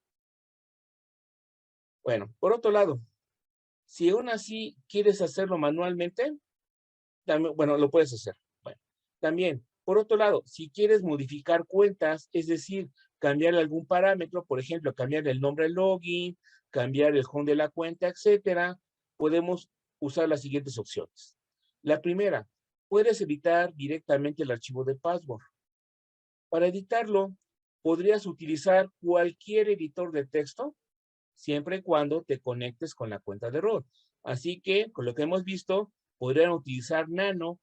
Bueno, por otro lado, si aún así quieres hacerlo manualmente, también, bueno, lo puedes hacer. Bueno, también, por otro lado, si quieres modificar cuentas, es decir, cambiar algún parámetro, por ejemplo, cambiar el nombre del login, cambiar el home de la cuenta, etcétera, podemos usar las siguientes opciones. La primera, puedes editar directamente el archivo de password. Para editarlo, podrías utilizar cualquier editor de texto siempre y cuando te conectes con la cuenta de root. Así que, con lo que hemos visto, podrían utilizar Nano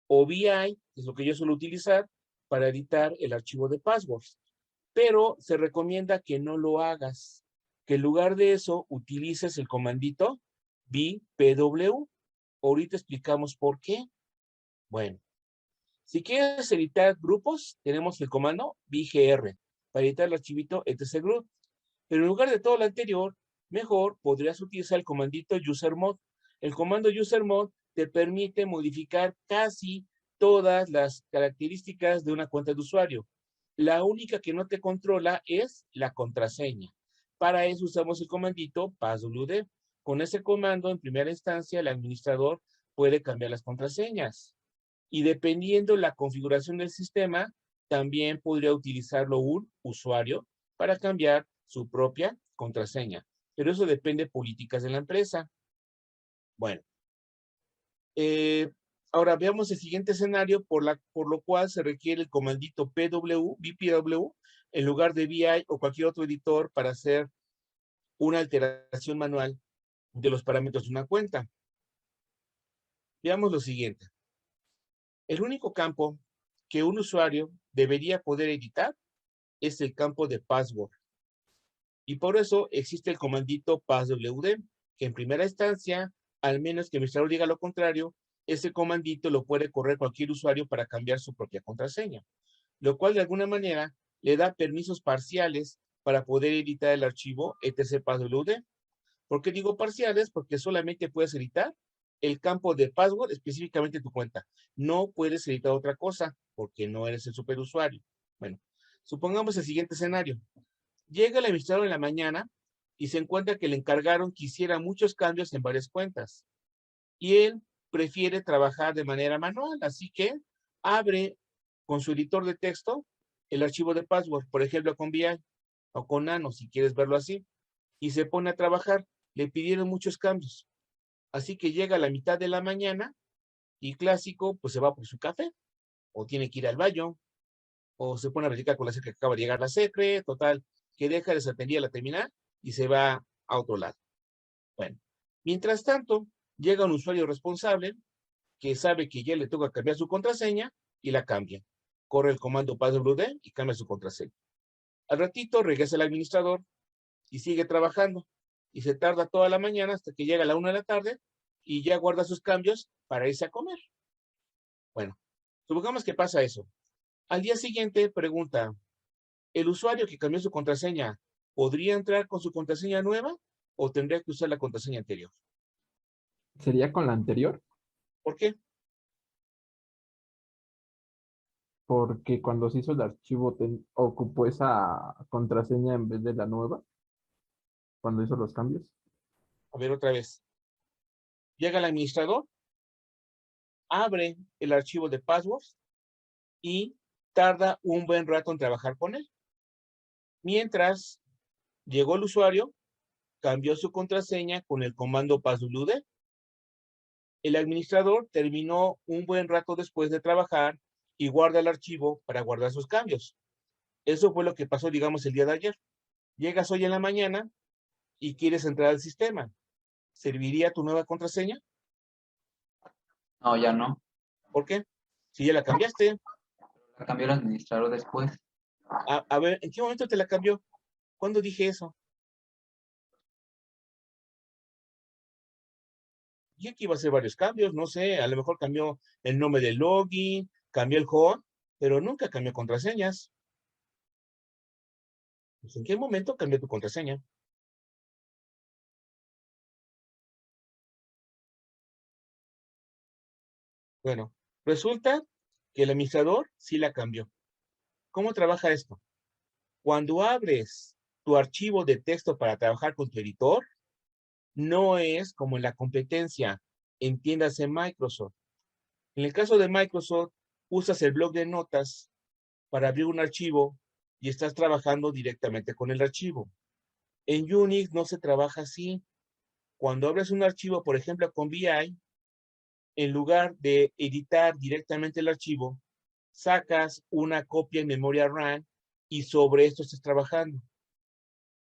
o VI, que es lo que yo suelo utilizar, para editar el archivo de passwords. Pero se recomienda que no lo hagas, que en lugar de eso utilices el comandito bpw. Ahorita explicamos por qué. Bueno, si quieres editar grupos, tenemos el comando bgr para editar el archivito etc-group. Pero en lugar de todo lo anterior, mejor podrías utilizar el comandito usermod. El comando usermod te permite modificar casi todas las características de una cuenta de usuario. La única que no te controla es la contraseña. Para eso usamos el comandito passwd. Con ese comando, en primera instancia, el administrador puede cambiar las contraseñas. Y dependiendo la configuración del sistema, también podría utilizarlo un usuario para cambiar su propia contraseña. Pero eso depende de políticas de la empresa. Bueno. Ahora veamos el siguiente escenario por lo cual se requiere el comandito bpw, en lugar de VI o cualquier otro editor para hacer una alteración manual de los parámetros de una cuenta. Veamos lo siguiente. El único campo que un usuario debería poder editar es el campo de password. Y por eso existe el comandito passwd, que en primera instancia, al menos que el administrador diga lo contrario, ese comandito lo puede correr cualquier usuario para cambiar su propia contraseña, lo cual de alguna manera le da permisos parciales para poder editar el archivo etc-passwd. ¿Por qué digo parciales? Porque solamente puedes editar el campo de password específicamente tu cuenta. No puedes editar otra cosa porque no eres el superusuario. Bueno, supongamos el siguiente escenario. Llega el administrador en la mañana y se encuentra que le encargaron que hiciera muchos cambios en varias cuentas. Y él prefiere trabajar de manera manual, así que abre con su editor de texto el archivo de password, por ejemplo con VI o con Nano, si quieres verlo así, y se pone a trabajar. Le pidieron muchos cambios. Así que llega a la mitad de la mañana y clásico, pues se va por su café, o tiene que ir al baño, o se pone a platicar con la secre que acaba de llegar la secre, total, que deja desatendida la terminal y se va a otro lado. Bueno, mientras tanto, llega un usuario responsable que sabe que ya le toca cambiar su contraseña y la cambia. Corre el comando passwd y cambia su contraseña. Al ratito regresa el administrador y sigue trabajando. Y se tarda toda la mañana hasta que llega a la 1 de la tarde y ya guarda sus cambios para irse a comer. Bueno, supongamos que pasa eso. Al día siguiente pregunta, ¿el usuario que cambió su contraseña podría entrar con su contraseña nueva o tendría que usar la contraseña anterior? ¿Sería con la anterior? ¿Por qué? Porque cuando se hizo el archivo ocupó esa contraseña en vez de la nueva, cuando hizo los cambios. A ver otra vez. Llega el administrador, abre el archivo de passwords y tarda un buen rato en trabajar con él. Mientras llegó el usuario, cambió su contraseña con el comando passwd. El administrador terminó un buen rato después de trabajar y guarda el archivo para guardar sus cambios. Eso fue lo que pasó, digamos, el día de ayer. Llegas hoy en la mañana y quieres entrar al sistema. ¿Serviría tu nueva contraseña? No, ya no. ¿Por qué? Si ya la cambiaste. La cambió el administrador después. A ver, ¿en qué momento te la cambió? ¿Cuándo dije eso? Dije que iba a hacer varios cambios, no sé, a lo mejor cambió el nombre del login, cambió el home, pero nunca cambió contraseñas. Pues, ¿en qué momento cambió tu contraseña? Bueno, resulta que el administrador sí la cambió. ¿Cómo trabaja esto? Cuando abres tu archivo de texto para trabajar con tu editor, no es como en la competencia, entiéndase Microsoft. En el caso de Microsoft, usas el bloc de notas para abrir un archivo y estás trabajando directamente con el archivo. En Unix no se trabaja así. Cuando abres un archivo, por ejemplo, con VI, en lugar de editar directamente el archivo, sacas una copia en memoria RAM y sobre esto estás trabajando.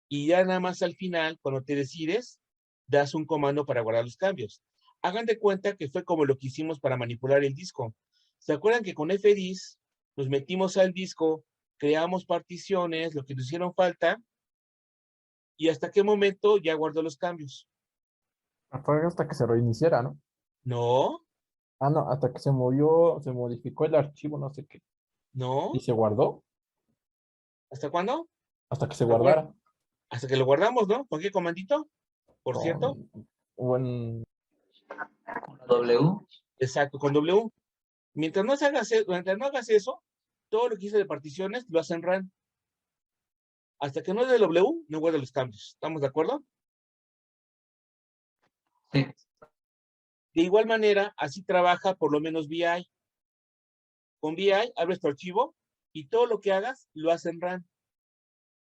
Y ya nada más al final, cuando te decides, das un comando para guardar los cambios. Hagan de cuenta que fue como lo que hicimos para manipular el disco. ¿Se acuerdan que con FDIS nos metimos al disco, creamos particiones, lo que nos hicieron falta, y hasta qué momento ya guardó los cambios? Fue hasta que se reiniciara, ¿no? No, Ah, no, hasta que se movió, se modificó el archivo, no sé qué. no. Y se guardó ¿Hasta cuándo? hasta que se Acuer- guardara. Hasta que lo guardamos, ¿no? ¿Con qué comandito? Por cierto. Con buen. Con la W. Exacto, con W. Mientras mientras no hagas eso, todo lo que hice de particiones lo hacen RAN. Hasta que no es de W, no guarda los cambios. ¿Estamos de acuerdo? Sí. De igual manera, así trabaja por lo menos VI. Con VI abres tu archivo y todo lo que hagas lo hace en RAN.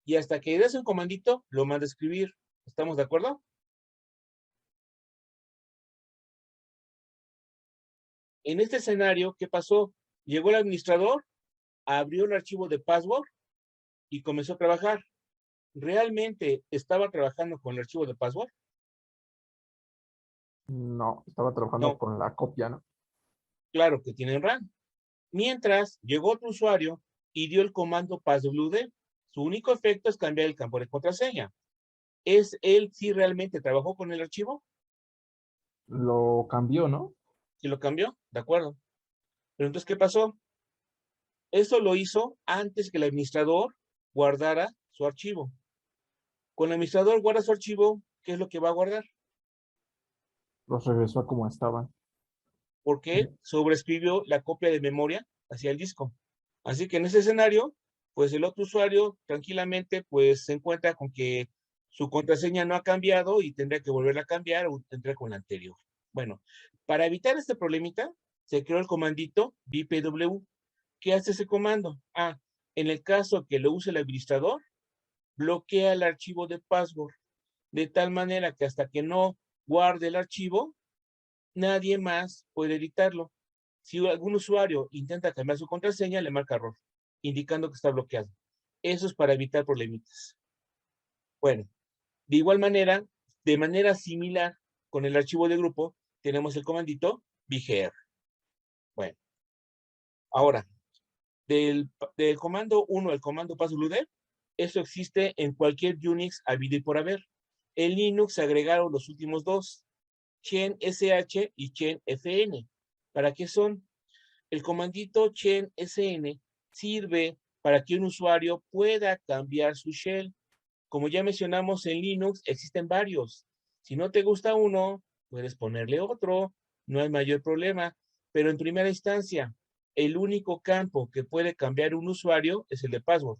Y hasta que des un comandito, lo manda a escribir. ¿Estamos de acuerdo? En este escenario, ¿qué pasó? Llegó el administrador, abrió el archivo de password y comenzó a trabajar. ¿Realmente estaba trabajando con el archivo de password? No, estaba trabajando No, con la copia, ¿no? claro que tienen RAM. Mientras llegó otro usuario y dio el comando passwd. Su único efecto es cambiar el campo de contraseña. ¿Es él si realmente trabajó con el archivo? Lo cambió, ¿no? ¿Sí lo cambió? De acuerdo. Pero entonces, ¿qué pasó? Eso lo hizo antes que el administrador guardara su archivo. Cuando el administrador guarda su archivo, ¿qué es lo que va a guardar? Los regresó a como estaban. Porque sobreescribió la copia de memoria hacia el disco. Así que en ese escenario, pues el otro usuario tranquilamente pues se encuentra con que su contraseña no ha cambiado y tendría que volverla a cambiar o tendría con la anterior. Bueno, para evitar este problemita, se creó el comandito bpw. ¿Qué hace ese comando? Ah, en el caso que lo use el administrador, bloquea el archivo de password, de tal manera que hasta que no guarde el archivo, nadie más puede editarlo. Si algún usuario intenta cambiar su contraseña, le marca error, indicando que está bloqueado. Eso es para evitar problemitas. Bueno, de igual manera, de manera similar, con el archivo de grupo, tenemos el comandito bgr. Bueno, ahora, del comando 1 al comando passwd, eso existe en cualquier Unix habido y por haber. En Linux se agregaron los últimos dos, ChenSH y ChenFN. ¿Para qué son? El comandito ChenSN sirve para que un usuario pueda cambiar su shell. Como ya mencionamos, en Linux existen varios. Si no te gusta uno, puedes ponerle otro, no hay mayor problema. Pero en primera instancia, el único campo que puede cambiar un usuario es el de password.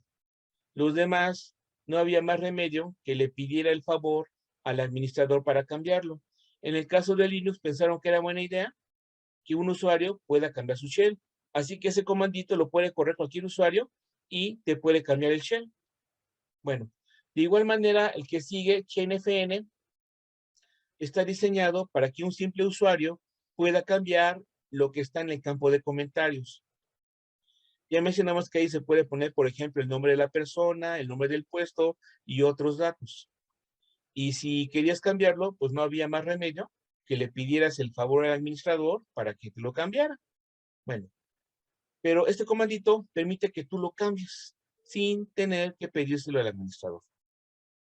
Los demás, no había más remedio que le pidiera el favor al administrador para cambiarlo. En el caso de Linux, pensaron que era buena idea que un usuario pueda cambiar su shell. Así que ese comandito lo puede correr cualquier usuario y te puede cambiar el shell. Bueno, de igual manera, el que sigue, ChenFN, está diseñado para que un simple usuario pueda cambiar lo que está en el campo de comentarios. Ya mencionamos que ahí se puede poner, por ejemplo, el nombre de la persona, el nombre del puesto y otros datos. Y si querías cambiarlo, pues no había más remedio que le pidieras el favor al administrador para que te lo cambiara. Bueno, pero este comandito permite que tú lo cambies sin tener que pedírselo al administrador.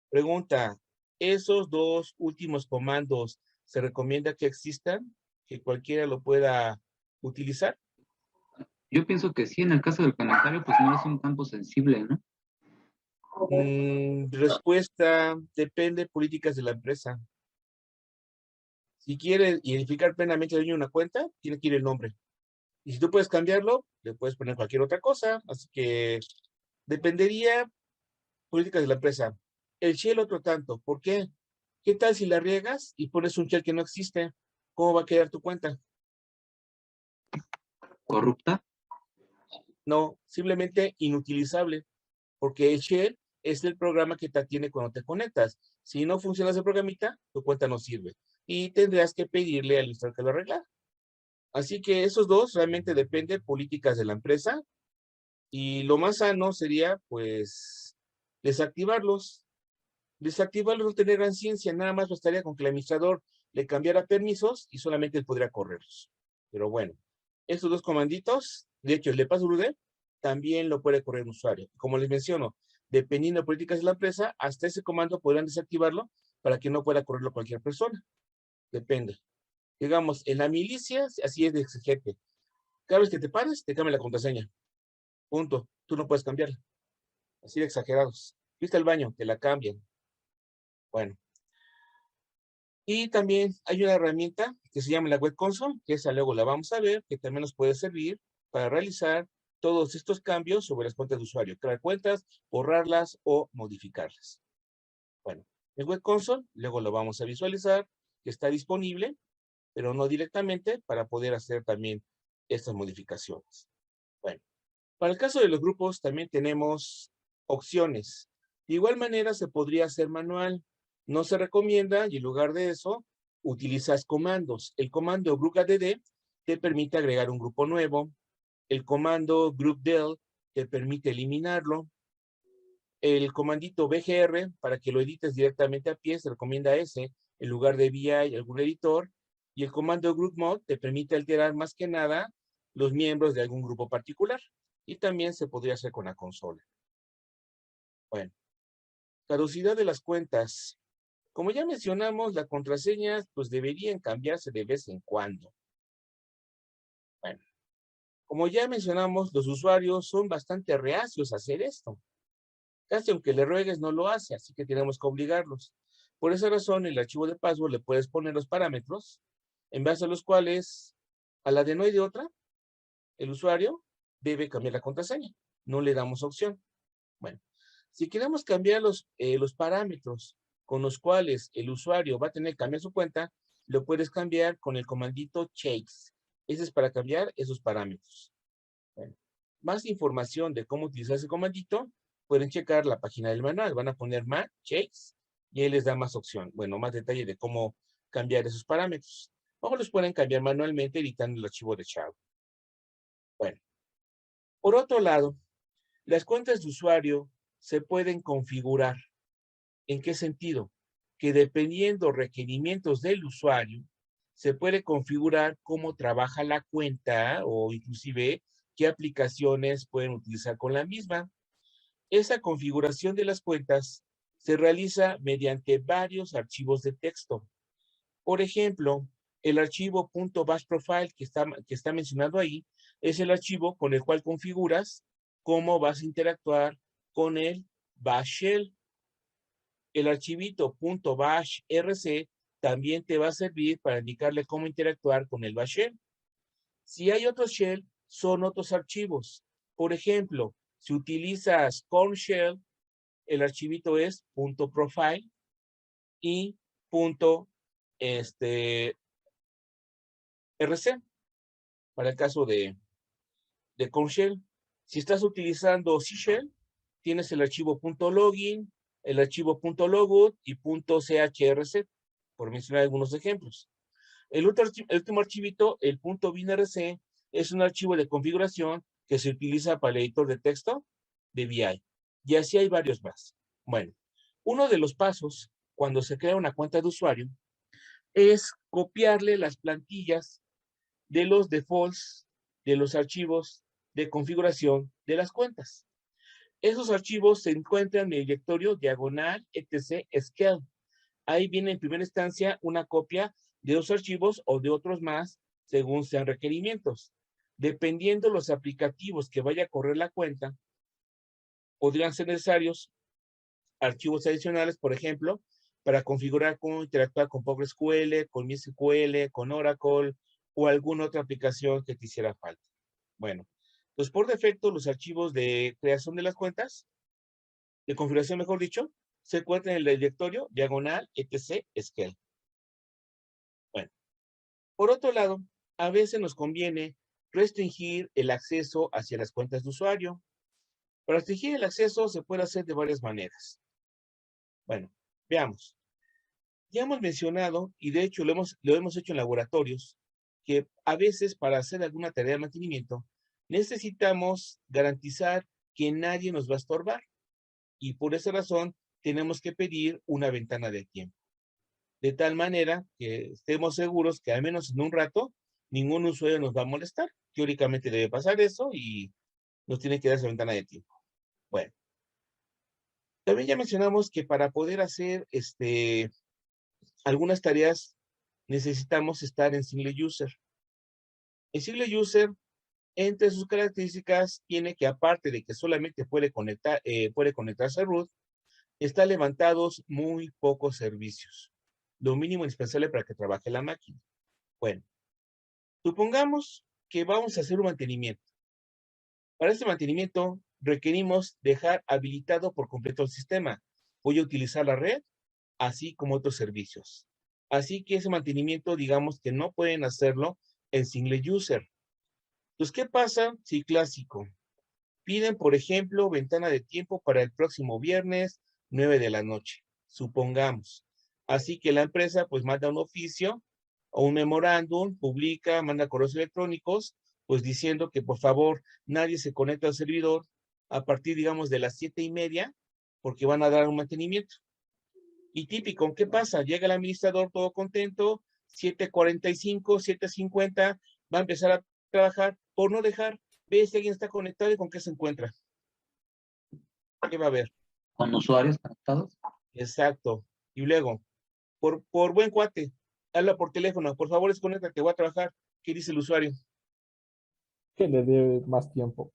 Pregunta, ¿esos dos últimos comandos se recomienda que existan? ¿Que cualquiera lo pueda utilizar? Yo pienso que sí, en el caso del comentario, pues no es un campo sensible, ¿no? Respuesta, depende de políticas de la empresa. Si quiere identificar plenamente el dueño de una cuenta, tiene que ir el nombre. Y si tú puedes cambiarlo, le puedes poner cualquier otra cosa. Así que dependería políticas de la empresa. El shell otro tanto. ¿Por qué? ¿Qué tal si la riegas y pones un shell que no existe? ¿Cómo va a quedar tu cuenta? Corrupta. No, simplemente inutilizable, porque el shell es el programa que te atiende cuando te conectas. Si no funciona ese programita, tu cuenta no sirve. Y tendrás que pedirle al administrador que lo arregla. Así que esos dos realmente dependen de políticas de la empresa Y lo más sano sería, pues, desactivarlos. Desactivarlos no tener gran ciencia, nada más bastaría con que el administrador le cambiara permisos y solamente él podría correrlos. Pero bueno, estos dos comanditos, de hecho, el de passwd también lo puede correr un usuario. Como les menciono, dependiendo de políticas de la empresa, hasta ese comando podrán desactivarlo para que no pueda correrlo cualquier persona. Depende. Digamos, en la milicia, así es de exigente. Cada vez que te pares, te cambia la contraseña. Punto. Tú no puedes cambiarla. Así de exagerados. Fuiste al baño, te la cambian. Bueno. Y también hay una herramienta que se llama la Web Console, que esa luego la vamos a ver, que también nos puede servir para realizar todos estos cambios sobre las cuentas de usuario. Crear cuentas, borrarlas o modificarlas. Bueno, el Web Console, luego lo vamos a visualizar, que está disponible, pero no directamente, para poder hacer también estas modificaciones. Bueno, para el caso de los grupos también tenemos opciones. De igual manera se podría hacer manual. No se recomienda y en lugar de eso utilizas comandos. El comando groupadd te permite agregar un grupo nuevo. El comando groupdel te permite eliminarlo. El comandito bgr, para que lo edites directamente a pie, se recomienda ese en lugar de via y algún editor. Y el comando groupmod te permite alterar más que nada los miembros de algún grupo particular. Y también se podría hacer con la consola. Bueno, caducidad de las cuentas. Como ya mencionamos, las contraseñas pues deberían cambiarse de vez en cuando. Bueno, como ya mencionamos, los usuarios son bastante reacios a hacer esto. Casi aunque le ruegues no lo hace, así que tenemos que obligarlos. Por esa razón, en el archivo de password le puedes poner los parámetros en base a los cuales, a la de no y de otra, el usuario debe cambiar la contraseña. No le damos opción. Bueno, si queremos cambiar los parámetros con los cuales el usuario va a tener que cambiar su cuenta, lo puedes cambiar con el comandito chase. Ese es para cambiar esos parámetros. Bueno, más información de cómo utilizar ese comandito, pueden checar la página del manual. Van a poner chase y ahí les da más opción. Bueno, más detalle de cómo cambiar esos parámetros. O los pueden cambiar manualmente editando el archivo de Shao. Bueno, por otro lado, las cuentas de usuario se pueden configurar. ¿En qué sentido? Que dependiendo requerimientos del usuario, se puede configurar cómo trabaja la cuenta o inclusive qué aplicaciones pueden utilizar con la misma. Esa configuración de las cuentas se realiza mediante varios archivos de texto. Por ejemplo, el archivo .bashprofile que está mencionado ahí es el archivo con el cual configuras cómo vas a interactuar con el bash shell. El archivito .bashrc también te va a servir para indicarle cómo interactuar con el bash shell. Si hay otros shell, son otros archivos. Por ejemplo, si utilizas Corn Shell, el archivito es .profile y .rc para el caso de Corn Shell. Si estás utilizando C Shell, tienes el archivo .login, el archivo .logout y .chrc, por mencionar algunos ejemplos. El último archivito, el .binrc, es un archivo de configuración que se utiliza para el editor de texto de VI. Y así hay varios más. Bueno, uno de los pasos cuando se crea una cuenta de usuario es copiarle las plantillas de los defaults de los archivos de configuración de las cuentas. Esos archivos se encuentran en el directorio diagonal etc scale. Ahí viene en primera instancia una copia de los archivos o de otros más según sean requerimientos. Dependiendo los aplicativos que vaya a correr la cuenta, podrían ser necesarios archivos adicionales, por ejemplo, para configurar cómo interactuar con PostgreSQL, con MySQL, con Oracle o alguna otra aplicación que te hiciera falta. Bueno, pues por defecto los archivos de creación de las cuentas, de configuración mejor dicho, se encuentran en el directorio diagonal etc scale. Bueno, por otro lado, a veces nos conviene restringir el acceso hacia las cuentas de usuario. Para restringir el acceso se puede hacer de varias maneras. Bueno, veamos. Ya hemos mencionado, y de hecho lo hemos hecho en laboratorios, que a veces para hacer alguna tarea de mantenimiento, necesitamos garantizar que nadie nos va a estorbar. Y por esa razón tenemos que pedir una ventana de tiempo. De tal manera que estemos seguros que al menos en un rato ningún usuario nos va a molestar. Teóricamente debe pasar eso y nos tiene que dar esa ventana de tiempo. Bueno. También ya mencionamos que para poder hacer algunas tareas necesitamos estar en single user. El single user, entre sus características, tiene que aparte de que solamente puede conectarse a root, está levantados muy pocos servicios. Lo mínimo indispensable para que trabaje la máquina. Bueno, supongamos que vamos a hacer un mantenimiento. Para este mantenimiento requerimos dejar habilitado por completo el sistema. Voy a utilizar la red, así como otros servicios. Así que ese mantenimiento, digamos que no pueden hacerlo en single user. Entonces, ¿qué pasa si clásico? Piden, por ejemplo, ventana de tiempo para el próximo viernes, 9 de la noche, supongamos. Así que la empresa pues manda un oficio o un memorándum, publica, manda correos electrónicos, pues diciendo que por favor nadie se conecta al servidor a partir, digamos, de las 7:30, porque van a dar un mantenimiento. Y típico, ¿qué pasa? Llega el administrador todo contento, 7:45, 7:50, va a empezar a trabajar por no dejar, ve si alguien está conectado y con qué se encuentra. ¿Qué va a haber? ¿Con usuarios conectados? Exacto. Y luego, por buen cuate, habla por teléfono, por favor desconéctate, voy a trabajar. ¿Qué dice el usuario? Que le dé más tiempo.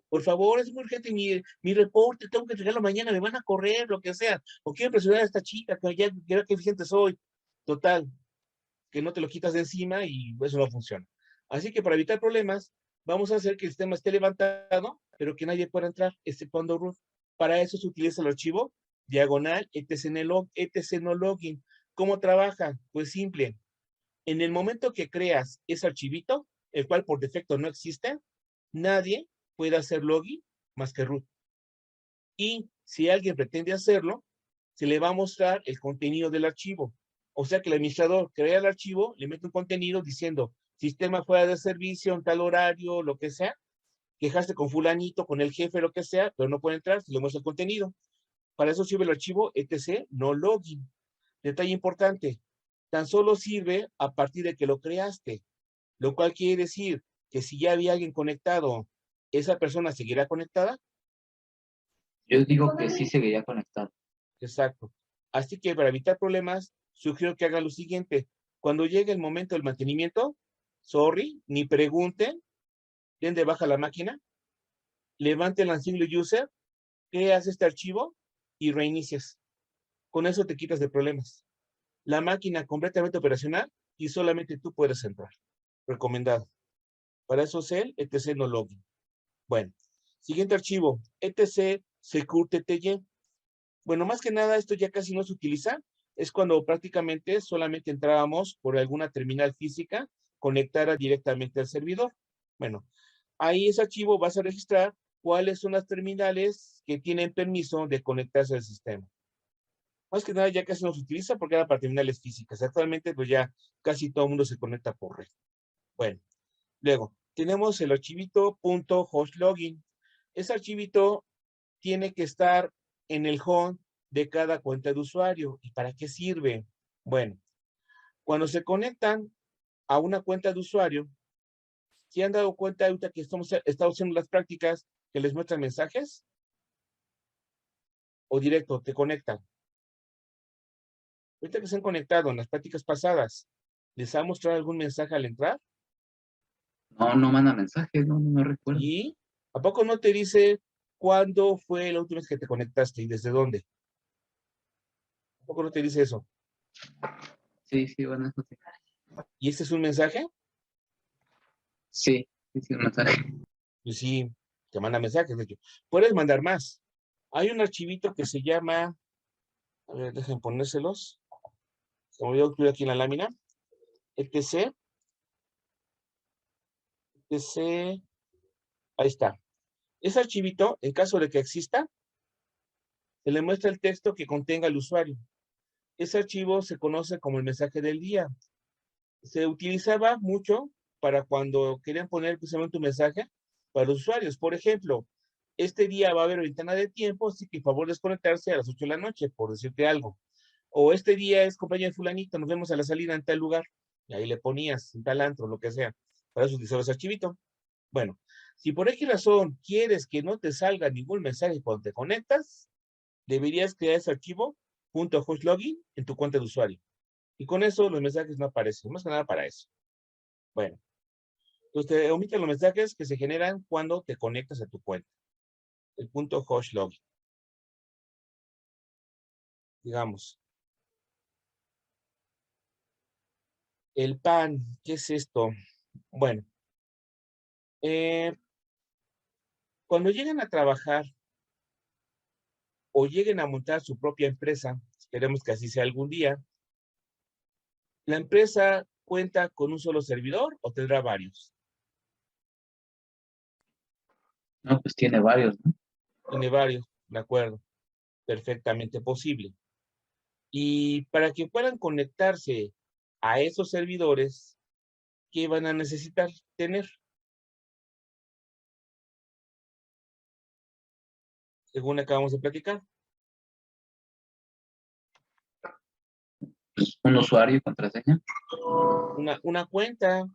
Por favor, es muy urgente mi reporte, tengo que entregarlo mañana, me van a correr, lo que sea. O quiero presionar a esta chica, que ya quiero que eficiente soy. Total, que no te lo quitas de encima y eso no funciona. Así que para evitar problemas, vamos a hacer que el sistema esté levantado, pero que nadie pueda entrar, exceptuando root. Para eso se utiliza el archivo diagonal etc no login. ¿Cómo trabaja? Pues simple. En el momento que creas ese archivito, el cual por defecto no existe, nadie puede hacer login más que root. Y si alguien pretende hacerlo, se le va a mostrar el contenido del archivo. O sea que el administrador crea el archivo, le mete un contenido diciendo sistema fuera de servicio en tal horario, lo que sea, quejaste con fulanito, con el jefe, lo que sea, pero no puede entrar, se le muestra el contenido. Para eso sirve el archivo etc no login. Detalle importante, tan solo sirve a partir de que lo creaste, lo cual quiere decir que si ya había alguien conectado, ¿esa persona seguirá conectada? Yo digo que sí seguiría conectado. Exacto. Así que para evitar problemas, sugiero que hagan lo siguiente. Cuando llegue el momento del mantenimiento, sorry, ni pregunten, den de baja la máquina, levanten la single user, creas este archivo y reinicias. Con eso te quitas de problemas. La máquina completamente operacional y solamente tú puedes entrar. Recomendado. Para eso es el etc no login. Bueno, siguiente archivo, etc secure-tty. Bueno, más que nada, esto ya casi no se utiliza. Es cuando prácticamente solamente entrábamos por alguna terminal física, conectara directamente al servidor. Bueno, ahí ese archivo vas a registrar cuáles son las terminales que tienen permiso de conectarse al sistema. Más que nada ya casi no se utiliza porque era para terminales físicas. Actualmente pues ya casi todo el mundo se conecta por red. Bueno, luego tenemos el archivito .hostlogin. Ese archivito tiene que estar en el home de cada cuenta de usuario. ¿Y para qué sirve? Bueno, cuando se conectan a una cuenta de usuario, ¿se han dado cuenta ahorita que estamos haciendo las prácticas que les muestran mensajes? ¿O directo te conectan? Ahorita que se han conectado en las prácticas pasadas, ¿les ha mostrado algún mensaje al entrar? No, no manda mensajes, no me recuerdo. ¿Y a poco no te dice cuándo fue la última vez que te conectaste y desde dónde? ¿A poco no te dice eso? Sí, bueno, eso sí. ¿Y este es un mensaje? Sí, un mensaje. Pues sí, te manda mensajes, de hecho. Puedes mandar más. Hay un archivito que se llama, a ver, dejen ponérselos. Se me olvidó incluir aquí en la lámina. etc, ahí está. Ese archivito, en caso de que exista, se le muestra el texto que contenga el usuario. Ese archivo se conoce como el mensaje del día. Se utilizaba mucho para cuando querían poner precisamente un mensaje, para los usuarios. Por ejemplo, este día va a haber ventana de tiempo, así que por favor desconectarse a las 8 de la noche, por decirte algo. O este día es compañía de fulanito, nos vemos a la salida en tal lugar. Y ahí le ponías un tal antro, lo que sea. Para eso utilizabas ese archivito. Bueno, si por X razón quieres que no te salga ningún mensaje cuando te conectas, deberías crear ese archivo .hoshlogin en tu cuenta de usuario. Y con eso los mensajes no aparecen, más que nada para eso. Bueno, entonces te omiten los mensajes que se generan cuando te conectas a tu cuenta. El .hoshlogin. Digamos. El PAN, ¿qué es esto? Bueno, cuando lleguen a trabajar o lleguen a montar su propia empresa, esperemos que así sea algún día, ¿la empresa cuenta con un solo servidor o tendrá varios? No, pues tiene varios, ¿no? Tiene varios, de acuerdo, perfectamente posible. Y para que puedan conectarse a esos servidores, ¿qué van a necesitar tener? Según acabamos de platicar. Pues un usuario y contraseña. Una cuenta.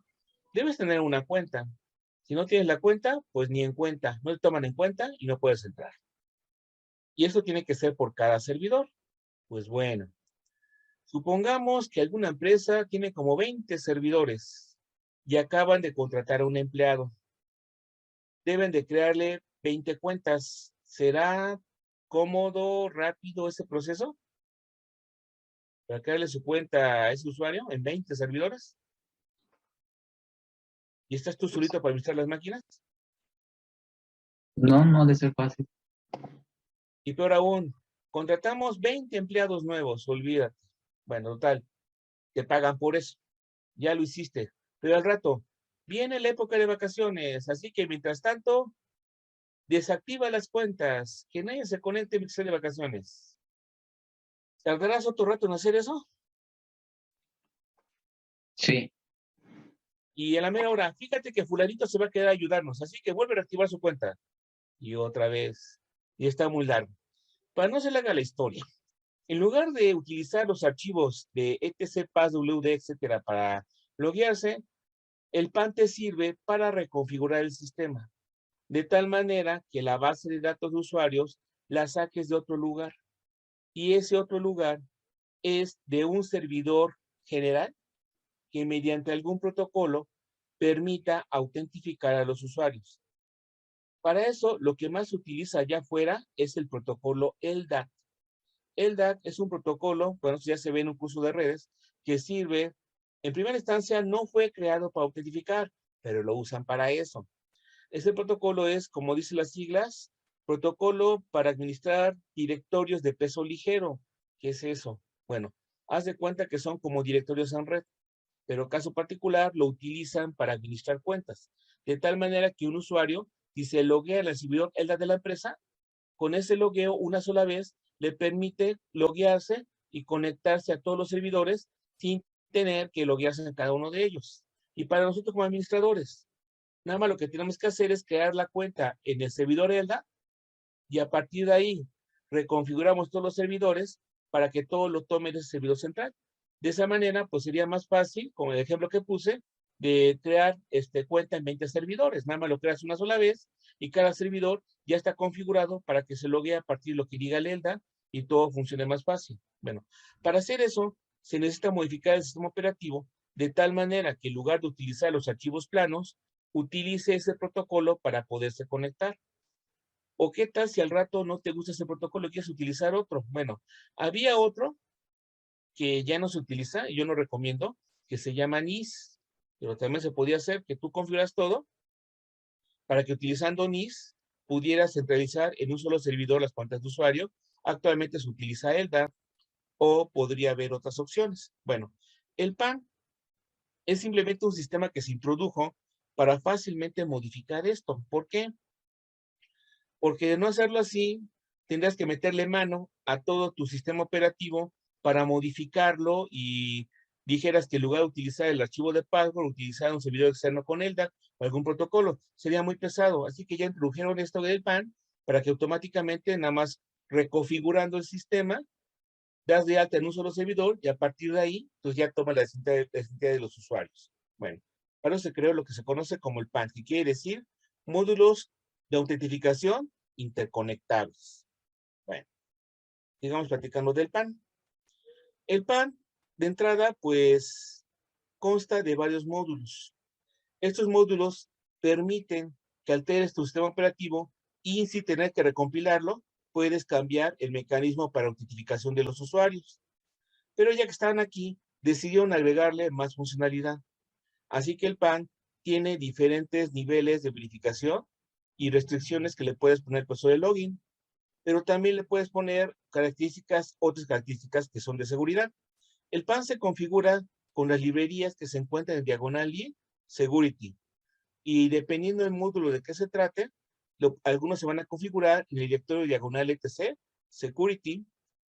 Debes tener una cuenta. Si no tienes la cuenta, pues ni en cuenta. No te toman en cuenta y no puedes entrar. Y eso tiene que ser por cada servidor. Pues bueno, supongamos que alguna empresa tiene como 20 servidores y acaban de contratar a un empleado. Deben de crearle 20 cuentas. ¿Será cómodo, rápido ese proceso? Para crearle su cuenta a ese usuario en 20 servidores. ¿Y estás tú solito para administrar las máquinas? No, no ha de ser fácil. Y peor aún, contratamos 20 empleados nuevos, olvídate. Bueno, total, te pagan por eso. Ya lo hiciste. Pero al rato, viene la época de vacaciones, así que mientras tanto, desactiva las cuentas, que nadie se conecte mientras esté de vacaciones. ¿Tardarás otro rato en hacer eso? Sí. Y a la mera hora, fíjate que fulanito se va a quedar a ayudarnos, así que vuelve a reactivar su cuenta. Y otra vez, y está muy largo. Para no se le haga la historia, en lugar de utilizar los archivos de etc, passwd, etcétera, para loguearse, el PAN te sirve para reconfigurar el sistema, de tal manera que la base de datos de usuarios la saques de otro lugar. Y ese otro lugar es de un servidor general que mediante algún protocolo permita autentificar a los usuarios. Para eso, lo que más se utiliza allá afuera es el protocolo LDAP. LDAP es un protocolo, bueno, ya se ve en un curso de redes, que sirve, en primera instancia no fue creado para autentificar, pero lo usan para eso. Ese protocolo es, como dicen las siglas, protocolo para administrar directorios de peso ligero. ¿Qué es eso? Bueno, haz de cuenta que son como directorios en red, pero caso particular lo utilizan para administrar cuentas, de tal manera que un usuario, si se loguea al servidor LDAP de la empresa, con ese logueo una sola vez le permite loguearse y conectarse a todos los servidores sin tener que loguearse en cada uno de ellos. Y para nosotros como administradores, nada más lo que tenemos que hacer es crear la cuenta en el servidor ELDA y a partir de ahí reconfiguramos todos los servidores para que todo lo tome de ese servidor central. De esa manera, pues sería más fácil, como el ejemplo que puse, de crear cuenta en 20 servidores. Nada más lo creas una sola vez y cada servidor ya está configurado para que se logue a partir de lo que diga el ELDA y todo funcione más fácil. Bueno, para hacer eso, se necesita modificar el sistema operativo de tal manera que en lugar de utilizar los archivos planos, utilice ese protocolo para poderse conectar. ¿O qué tal si al rato no te gusta ese protocolo y quieres utilizar otro? Bueno, había otro que ya no se utiliza y yo no recomiendo, que se llama NIS, pero también se podía hacer que tú configuras todo para que utilizando NIS pudieras centralizar en un solo servidor las cuentas de usuario. Actualmente se utiliza ELDA o podría haber otras opciones. Bueno, el PAN es simplemente un sistema que se introdujo para fácilmente modificar esto. ¿Por qué? Porque de no hacerlo así, tendrás que meterle mano a todo tu sistema operativo para modificarlo y dijeras que en lugar de utilizar el archivo de password, utilizar un servidor externo con LDAP o algún protocolo, sería muy pesado. Así que ya introdujeron esto del PAN para que automáticamente, nada más reconfigurando el sistema, das de alta en un solo servidor y a partir de ahí, pues ya toma la identidad de los usuarios. Bueno, para eso se creó lo que se conoce como el PAN, que quiere decir módulos de autentificación interconectables. Bueno, sigamos platicando del PAN. El PAN, de entrada, pues, consta de varios módulos. Estos módulos permiten que alteres tu sistema operativo y sin tener que recompilarlo, puedes cambiar el mecanismo para autentificación de los usuarios. Pero ya que están aquí, decidieron agregarle más funcionalidad. Así que el PAN tiene diferentes niveles de verificación y restricciones que le puedes poner por sobre el login. Pero también le puedes poner otras características que son de seguridad. El PAN se configura con las librerías que se encuentran en diagonal y security. Y dependiendo del módulo de qué se trate, algunos se van a configurar en el directorio diagonal etc, security,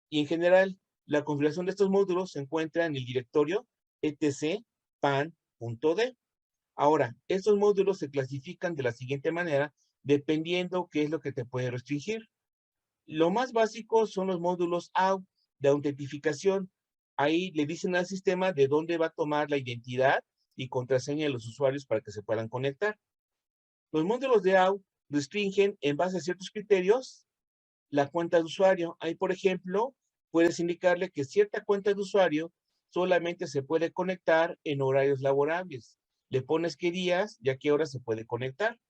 y en general, la configuración de estos módulos se encuentra en el directorio etc pan.d. Ahora, estos módulos se clasifican de la siguiente manera, dependiendo qué es lo que te puede restringir. Lo más básico son los módulos AU de autentificación. Ahí le dicen al sistema de dónde va a tomar la identidad y contraseña de los usuarios para que se puedan conectar. Los módulos de AU restringen en base a ciertos criterios la cuenta de usuario. Ahí, por ejemplo, puedes indicarle que cierta cuenta de usuario solamente se puede conectar en horarios laborables. Le pones qué días y a qué hora se puede conectar.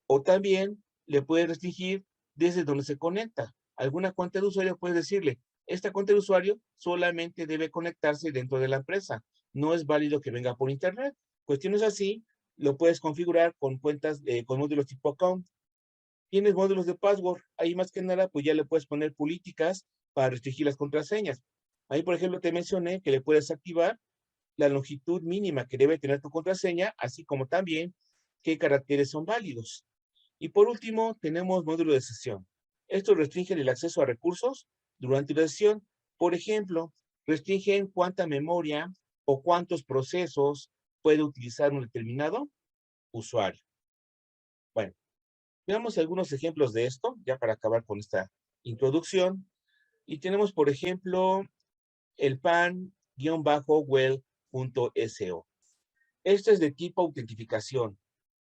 O también le puedes restringir desde donde se conecta. Alguna cuenta de usuario puedes decirle, esta cuenta de usuario solamente debe conectarse dentro de la empresa. No es válido que venga por internet. Cuestiones así, lo puedes configurar con cuentas, con módulos tipo account. Tienes módulos de password. Ahí más que nada, pues ya le puedes poner políticas para restringir las contraseñas. Ahí, por ejemplo, te mencioné que le puedes activar la longitud mínima que debe tener tu contraseña, así como también qué caracteres son válidos. Y por último, tenemos módulo de sesión. Estos restringen el acceso a recursos durante la sesión. Por ejemplo, restringen cuánta memoria o cuántos procesos puede utilizar un determinado usuario. Bueno, veamos algunos ejemplos de esto, ya para acabar con esta introducción. Y tenemos, por ejemplo, el pan-well.so. Esto es de tipo autentificación.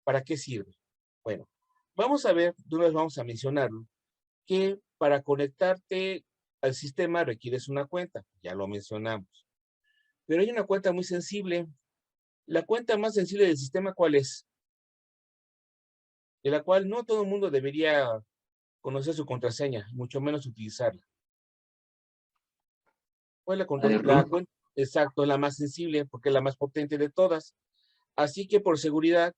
¿Para qué sirve? Bueno, vamos a ver, de una vez vamos a mencionarlo, que para conectarte al sistema requieres una cuenta, ya lo mencionamos. Pero hay una cuenta muy sensible. La cuenta más sensible del sistema, ¿cuál es? De la cual no todo el mundo debería conocer su contraseña, mucho menos utilizarla. ¿Cuál es la cuenta? Exacto, la más sensible, porque es la más potente de todas. Así que por seguridad,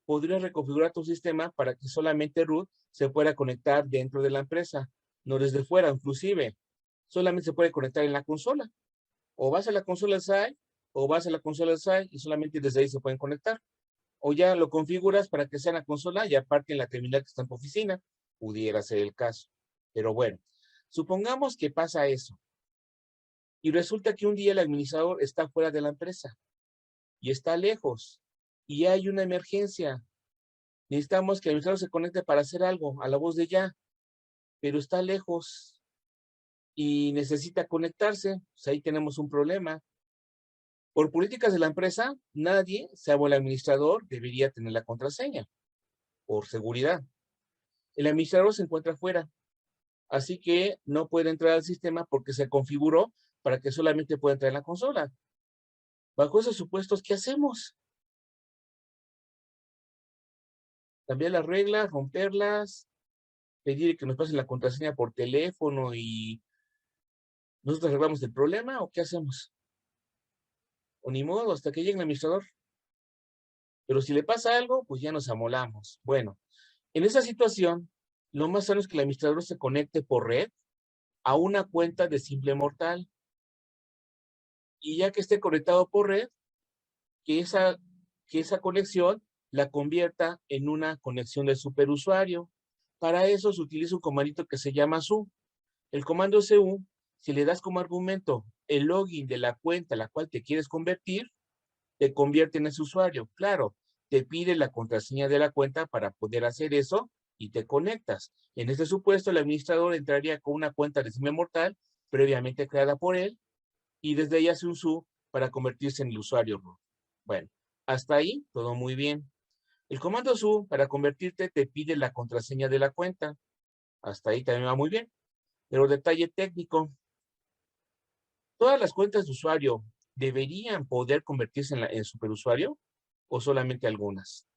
podrías reconfigurar tu sistema para que solamente root se pueda conectar dentro de la empresa, no desde fuera, inclusive. Solamente se puede conectar en la consola. O vas a la consola SAI, o vas a la consola SAI y solamente desde ahí se pueden conectar. O ya lo configuras para que sea en la consola y aparte en la terminal que está en tu oficina. Pudiera ser el caso. Pero bueno, supongamos que pasa eso. Y resulta que un día el administrador está fuera de la empresa y está lejos y hay una emergencia. Necesitamos que el administrador se conecte para hacer algo a la voz de ya, pero está lejos y necesita conectarse. Pues ahí tenemos un problema. Por políticas de la empresa, nadie, salvo el administrador, debería tener la contraseña, por seguridad. El administrador se encuentra fuera, así que no puede entrar al sistema porque se configuró para que solamente pueda entrar en la consola. Bajo esos supuestos, ¿qué hacemos? ¿Cambiar las reglas, romperlas, pedir que nos pasen la contraseña por teléfono y nosotros arreglamos el problema o qué hacemos? O ni modo, hasta que llegue el administrador. Pero si le pasa algo, pues ya nos amolamos. Bueno, en esa situación, lo más sano es que el administrador se conecte por red a una cuenta de simple mortal. Y ya que esté conectado por red, que esa conexión la convierta en una conexión de superusuario. Para eso se utiliza un comandito que se llama su. El comando su Si le das como argumento el login de la cuenta a la cual te quieres convertir, te convierte en ese usuario. Claro, te pide la contraseña de la cuenta para poder hacer eso y te conectas. En este supuesto, el administrador entraría con una cuenta de simple mortal previamente creada por él y desde ahí hace un sub para convertirse en el usuario root. Bueno, hasta ahí todo muy bien. El comando su para convertirte te pide la contraseña de la cuenta. Hasta ahí también va muy bien. Pero detalle técnico. ¿Todas las cuentas de usuario deberían poder convertirse en superusuario o solamente algunas?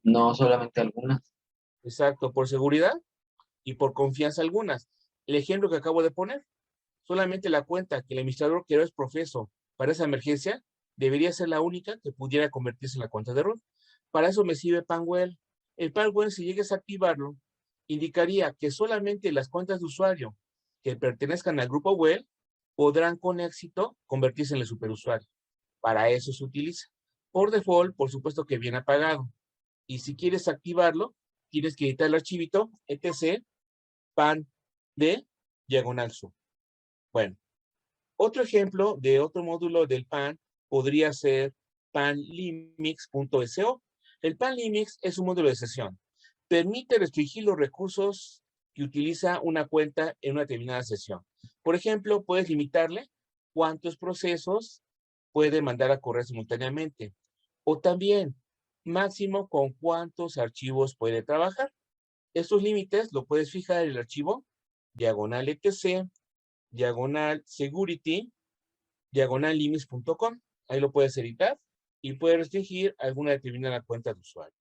No solamente algunas. Exacto, por seguridad y por confianza algunas. El ejemplo que acabo de poner, solamente la cuenta que el administrador creó es profeso para esa emergencia debería ser la única que pudiera convertirse en la cuenta de root. Para eso me sirve Panwell. El Panwell, si llegues a activarlo, indicaría que solamente las cuentas de usuario que pertenezcan al grupo Well podrán con éxito convertirse en el superusuario. Para eso se utiliza. Por default, por supuesto que viene apagado. Y si quieres activarlo, tienes que editar el archivito etc pan de diagonal sub. Bueno, otro ejemplo de otro módulo del pan podría ser panlimix.so. El panlimix es un módulo de sesión. Permite restringir los recursos que utiliza una cuenta en una determinada sesión. Por ejemplo, puedes limitarle cuántos procesos puede mandar a correr simultáneamente. O también, máximo con cuántos archivos puede trabajar. Estos límites lo puedes fijar en el archivo diagonal etc, diagonal security, diagonal limits.com. Ahí lo puedes editar y puedes restringir alguna determinada cuenta de usuario.